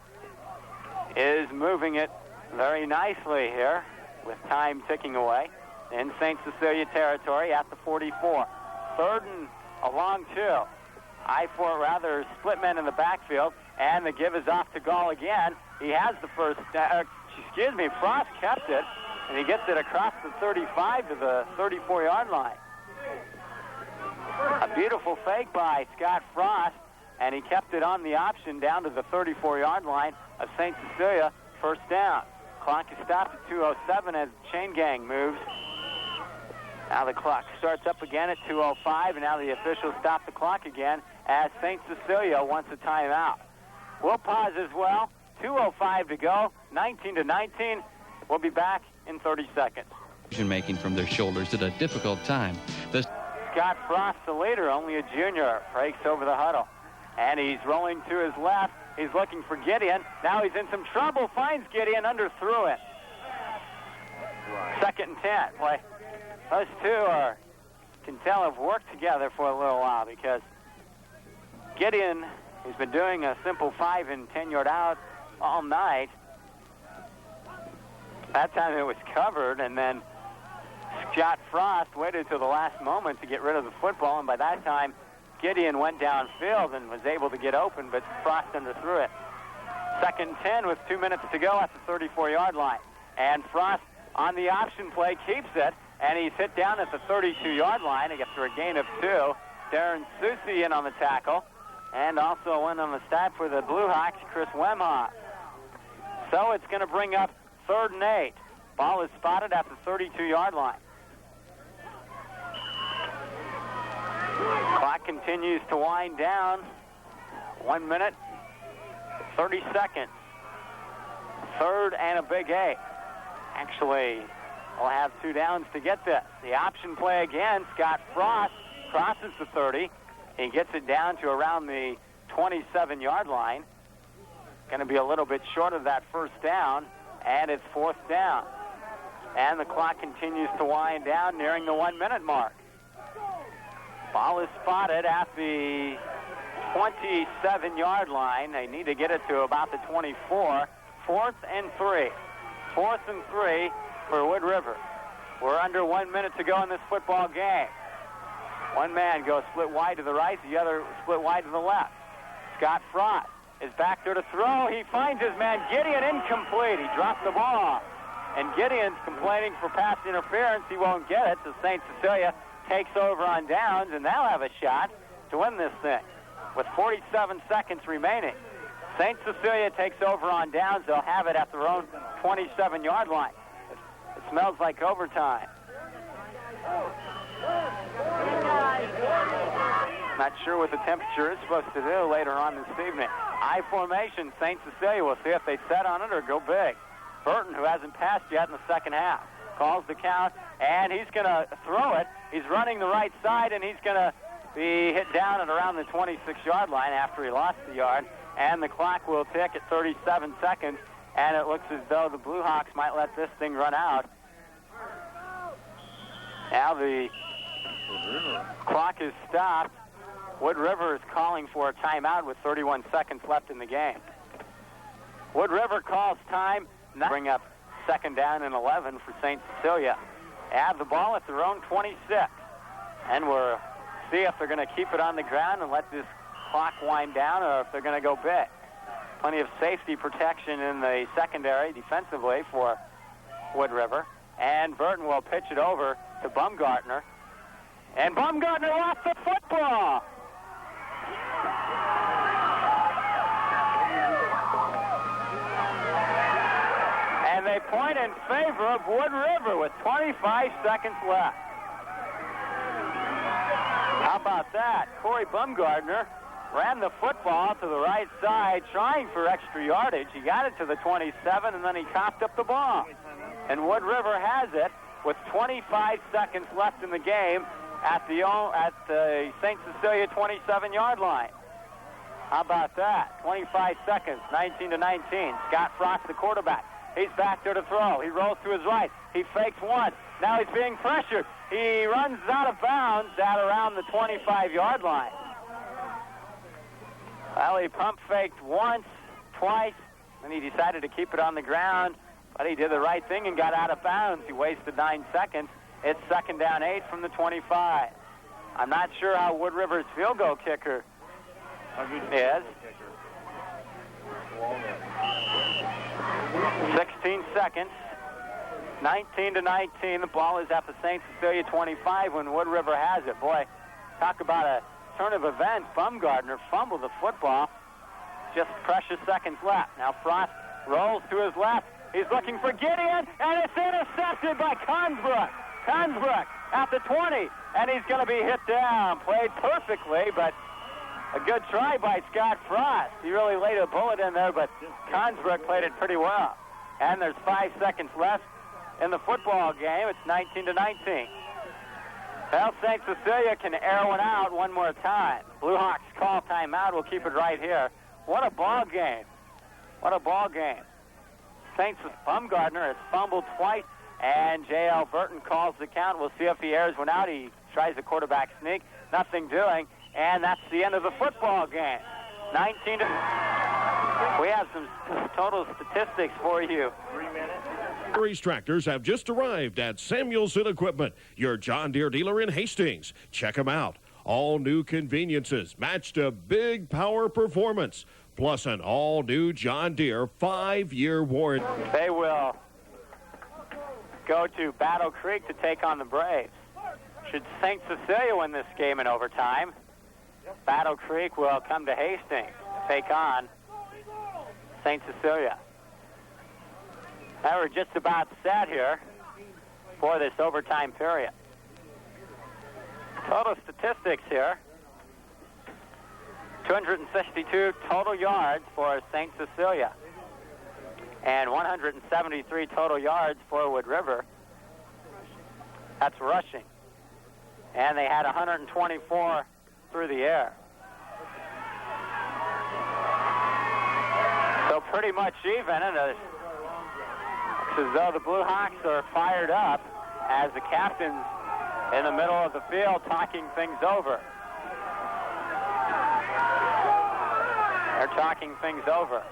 is moving it very nicely here with time ticking away in St. Cecilia territory at the 44. 3rd and a long 2. Split men in the backfield, and the give is off to Gall again. He has the first, Frost kept it, and he gets it across the 35 to the 34-yard line. A beautiful fake by Scott Frost, and he kept it on the option down to the 34-yard line of St. Cecilia. First down. Clock is stopped at 2:07 as the chain gang moves. Now the clock starts up again at 2:05, and now the officials stop the clock again as St. Cecilia wants a timeout. We'll pause as well. 2:05 to go, 19-19. We'll be back in 30 seconds. Making from their shoulders at a difficult time. Scott Frost, the leader, only a junior, breaks over the huddle. And he's rolling to his left. He's looking for Gideon. Now he's in some trouble, finds Gideon, underthrew it. Second and 10. Boy, those two can tell have worked together for a little while, because Gideon, who's been doing a simple 5 and 10-yard out all night, that time it was covered, and then Scott Frost waited till the last moment to get rid of the football, and by that time Gideon went downfield and was able to get open, but Frost underthrew it. Second and 10 with 2 minutes to go at the 34-yard line. And Frost on the option play keeps it, and he's hit down at the 32-yard line after a gain of 2. Darren Susi in on the tackle, and also one on the stat for the Blue Hawks, Chris Wemhoff. So it's going to bring up 3rd and 8. Ball is spotted at the 32-yard line. Clock continues to wind down. 1 minute, 30 seconds. 3rd and a big 8. Actually, we'll have 2 downs to get this. The option play again. Scott Frost crosses the 30. He gets it down to around the 27-yard line. Going to be a little bit short of that first down, and it's 4th down. And the clock continues to wind down, nearing the 1 minute mark. Ball is spotted at the 27-yard line. They need to get it to about the 24. 4th and 3. 4th and 3 for Wood River. We're under 1 minute to go in this football game. One man goes split wide to the right, the other split wide to the left. Scott Frost is back there to throw. He finds his man Gideon, incomplete. He dropped the ball. And Gideon's complaining for pass interference. He won't get it, so St. Cecilia takes over on downs, and they'll have a shot to win this thing with 47 seconds remaining. St. Cecilia takes over on downs. They'll have it at their own 27-yard line. It smells like overtime. Not sure what the temperature is supposed to do later on this evening. I formation, St. Cecilia. We'll see if they set on it or go big. Burton, who hasn't passed yet in the second half, calls the count, and he's going to throw it. He's running the right side, and he's going to be hit down at around the 26-yard line after he lost the yard. And the clock will tick at 37 seconds, and it looks as though the Blue Hawks might let this thing run out. Now the clock is stopped. Wood River is calling for a timeout with 31 seconds left in the game. Wood River calls time. Now bring up 2nd down and 11 for St. Cecilia. They have the ball at their own 26. And we'll see if they're going to keep it on the ground and let this clock wind down, or if they're going to go big. Plenty of safety protection in the secondary defensively for Wood River. And Burton will pitch it over to Baumgartner. And Baumgartner lost the football. And they point in favor of Wood River with 25 seconds left. How about that? Corey Baumgartner ran the football to the right side, trying for extra yardage. He got it to the 27, and then he coughed up the ball. And Wood River has it with 25 seconds left in the game at the St. Cecilia 27-yard line. How about that? 25 seconds, 19-19. Scott Frost, the quarterback. He's back there to throw. He rolls to his right. He fakes once. Now he's being pressured. He runs out of bounds at around the 25-yard line. Well, he pump faked once, twice, and he decided to keep it on the ground, but he did the right thing and got out of bounds. He wasted 9 seconds. It's 2nd down 8 from the 25. I'm not sure how Wood River's field goal kicker is. 16 seconds. 19-19. The ball is at the St. Cecilia 25 when Wood River has it. Boy, talk about a turn of events. Baumgartner fumbled the football. Just precious seconds left. Now Frost rolls to his left. He's looking for Gideon, and it's intercepted by Consbrook. Consbrook at the 20, and he's going to be hit down. Played perfectly, but a good try by Scott Frost. He really laid a bullet in there, but Consbrook played it pretty well. And there's 5 seconds left in the football game. It's 19-19. Well, St. Cecilia can air one out one more time. Blue Hawks call timeout. We'll keep it right here. What a ball game. What a ball game. Baumgartner has fumbled twice And J.L. Burton calls the count. We'll see if he airs one out. He tries the quarterback sneak. Nothing doing. And that's the end of the football game. 19 to... We have some total statistics for you. 3 minutes. Race tractors have just arrived at Samuelson Equipment, your John Deere dealer in Hastings. Check them out. All new conveniences matched a big power performance, plus an all-new John Deere 5-year warranty. They will go to Battle Creek to take on the Braves. Should St. Cecilia win this game in overtime, Battle Creek will come to Hastings to take on St. Cecilia. Now we're just about set here for this overtime period. Total statistics here. 262 total yards for St. Cecilia and 173 total yards for Wood River. That's rushing. And they had 124 through the air. So pretty much even, and it's as though the Blue Hawks are fired up as the captain's in the middle of the field talking things over. They're talking things over.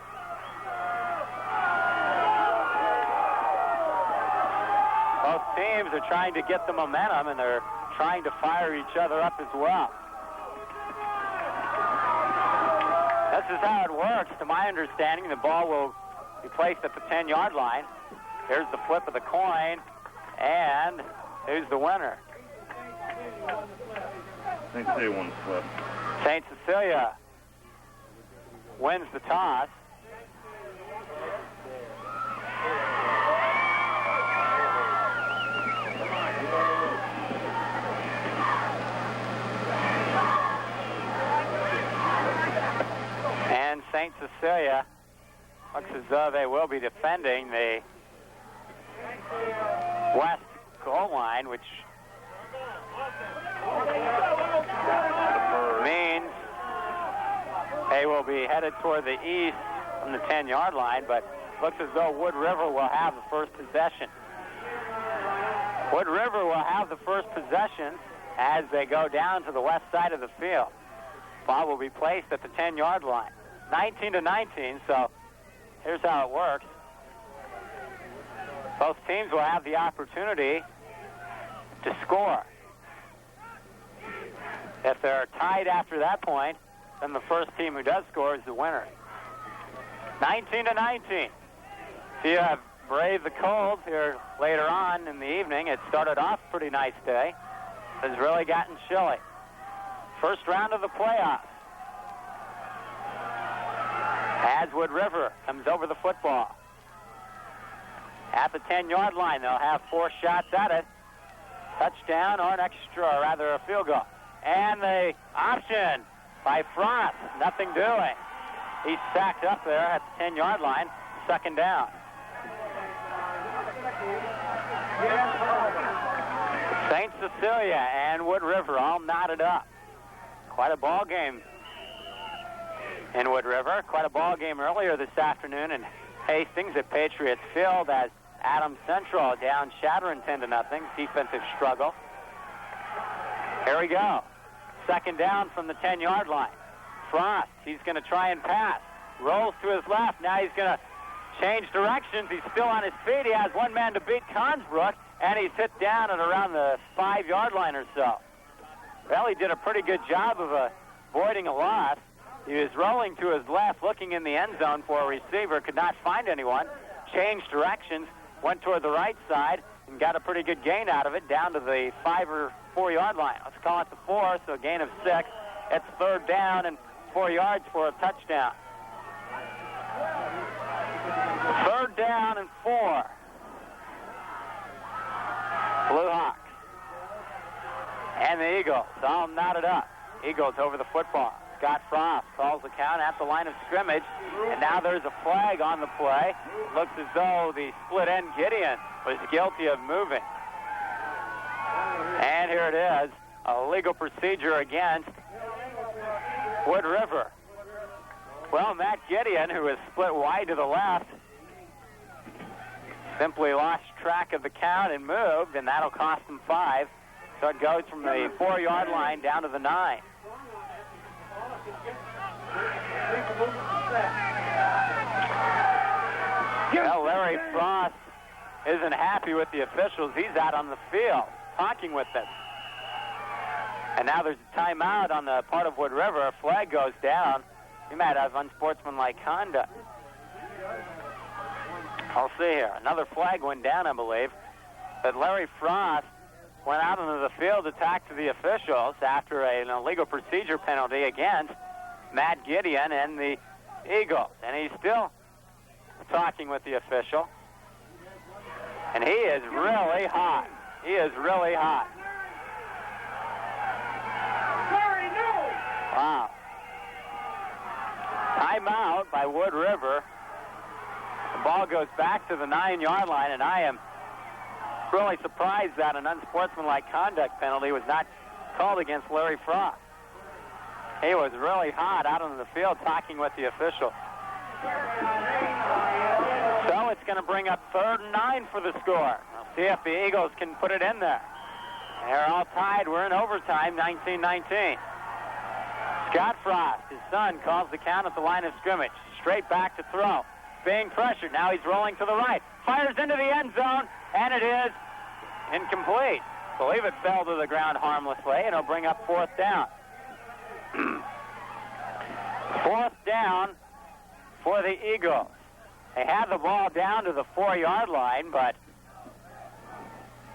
Both teams are trying to get the momentum, and they're trying to fire each other up as well. This is how it works. To my understanding, the ball will be placed at the 10-yard line. Here's the flip of the coin, and who's the winner? St. Cecilia won the flip. St. Cecilia wins the toss. And St. Cecilia looks as though they will be defending the west goal line, which means they will be headed toward the east from the 10-yard line, but looks as though Wood River will have the first possession. Wood River will have the first possession as they go down to the west side of the field. Ball will be placed at the 10-yard line. 19-19, so here's how it works. Both teams will have the opportunity to score. If they're tied after that point, then the first team who does score is the winner. 19-19. So you have braved the cold here later on in the evening. It started off a pretty nice day. It's really gotten chilly. First round of the playoffs. As Wood River comes over the football. At the 10-yard line, they'll have 4 shots at it. Touchdown or an extra, or rather a field goal. And the option by Frost, nothing doing. He's sacked up there at the 10-yard line, second down. St. Cecilia and Wood River all knotted up. Quite a ball game in Wood River. Quite a ball game earlier this afternoon in Hastings at Patriots Field as Adams Central down Shattering 10-0. Defensive struggle. Here we go. Second down from the 10-yard line. Frost, he's going to try and pass. Rolls to his left. Now he's going to change directions. He's still on his feet. He has one man to beat, Consbrook, and he's hit down at around the 5-yard line or so. Well, he did a pretty good job of avoiding a loss. He was rolling to his left, looking in the end zone for a receiver, could not find anyone. Changed directions, went toward the right side, and got a pretty good gain out of it down to the 5 or 4-yard line. Let's call it the 4, so a gain of 6. It's third down and 4 yards for a touchdown. Third down and 4. Blue Hawks. And the Eagles all knotted up. Eagles over the football. Scott Frost calls the count at the line of scrimmage. And now there's a flag on the play. Looks as though the split end Gideon was guilty of moving. And here it is, a legal procedure against Wood River. Well, Matt Gideon, who was split wide to the left, simply lost track of the count and moved, and that'll cost them 5. So it goes from the 4-yard line down to the 9. Well, Larry Frost isn't happy with the officials. He's out on the field talking with them. And now there's a timeout on the part of Wood River. A flag goes down. He might have unsportsmanlike conduct. I'll see here. Another flag went down, I believe. But Larry Frost went out into the field to talk to the officials after an illegal procedure penalty against Matt Gideon and the Eagles. And he's still talking with the official. And he is really hot. He is really hot. Wow. Timeout by Wood River. The ball goes back to the 9-yard line, and I am really surprised that an unsportsmanlike conduct penalty was not called against Larry Frost. He was really hot out on the field talking with the official. So it's going to bring up 3rd and 9 for the score. We'll see if the Eagles can put it in there. They're all tied. We're in overtime, 19-19. Scott Frost, his son, calls the count at the line of scrimmage. Straight back to throw. Being pressured. Now he's rolling to the right. Fires into the end zone, and it is incomplete. I believe it fell to the ground harmlessly, and it'll bring up 4th down. 4th down for the Eagles. They had the ball down to the 4-yard line, but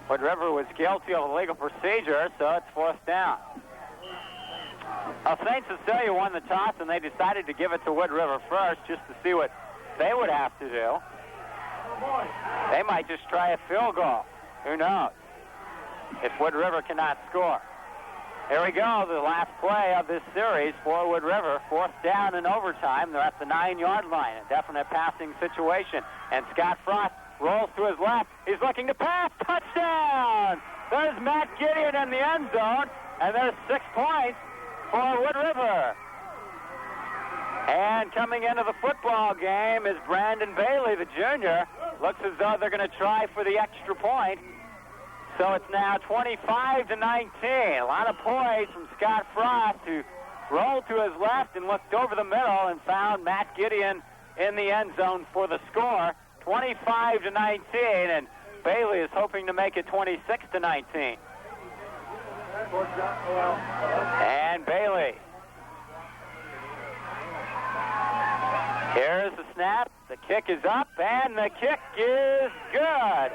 Wood River was guilty of illegal procedure, so it's 4th down. Well, St. Cecilia won the toss, and they decided to give it to Wood River first just to see what they would have to do. They might just try a field goal. Who knows? If Wood River cannot score. Here we go, the last play of this series for Wood River. 4th down in overtime. They're at the 9-yard line. A definite passing situation. And Scott Frost rolls to his left. He's looking to pass. Touchdown! There's Matt Gideon in the end zone. And there's 6 points for Wood River. And coming into the football game is Brandon Bailey, the junior. Looks as though they're going to try for the extra point. So it's now 25-19. A lot of poise from Scott Frost, who rolled to his left and looked over the middle and found Matt Gideon in the end zone for the score. 25-19, and Bailey is hoping to make it 26-19. And Bailey. Here's the snap. The kick is up, and the kick is good.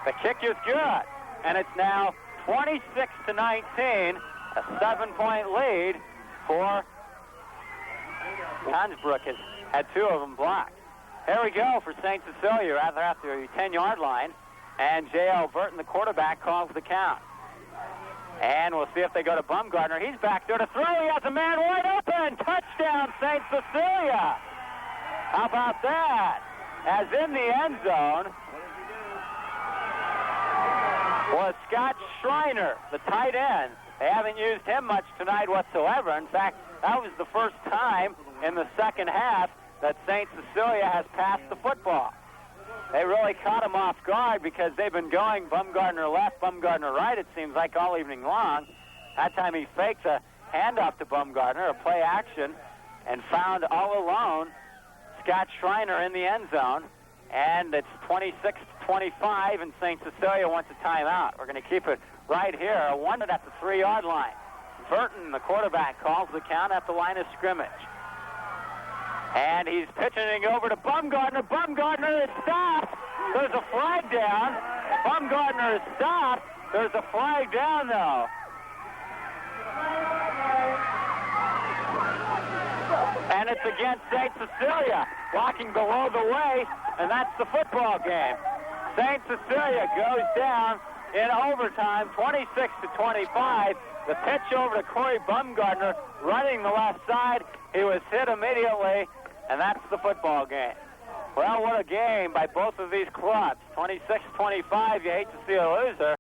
The kick is good. And it's now 26-19, a 7-point lead for Hansbrook. Has had 2 of them blocked. Here we go for St. Cecilia, rather after the 10-yard line. And J.L. Burton, the quarterback, calls the count. And we'll see if they go to Bumgardner. He's back there to throw. He has a man wide open. Touchdown, St. Cecilia. How about that? As in the end zone was Scott Schreiner, the tight end. They haven't used him much tonight whatsoever. In fact, that was the first time in the second half that St. Cecilia has passed the football. They really caught him off guard because they've been going Bumgardner left, Bumgardner right, it seems like, all evening long. That time he faked a handoff to Bumgardner, a play action, and found all alone Scott Schreiner in the end zone. And it's 26-25, and St. Cecilia wants a timeout. We're going to keep it right here, a 1 at the 3-yard line. Burton, the quarterback, calls the count at the line of scrimmage. And he's pitching it over to Bumgardner. Bumgardner is stopped. There's a flag down. Bumgardner is stopped. There's a flag down, though. And it's against St. Cecilia, walking below the way, and that's the football game. St. Cecilia goes down in overtime, 26-25. The pitch over to Corey Bumgardner, running the left side. He was hit immediately, and that's the football game. Well, what a game by both of these clubs. 26-25, you hate to see a loser.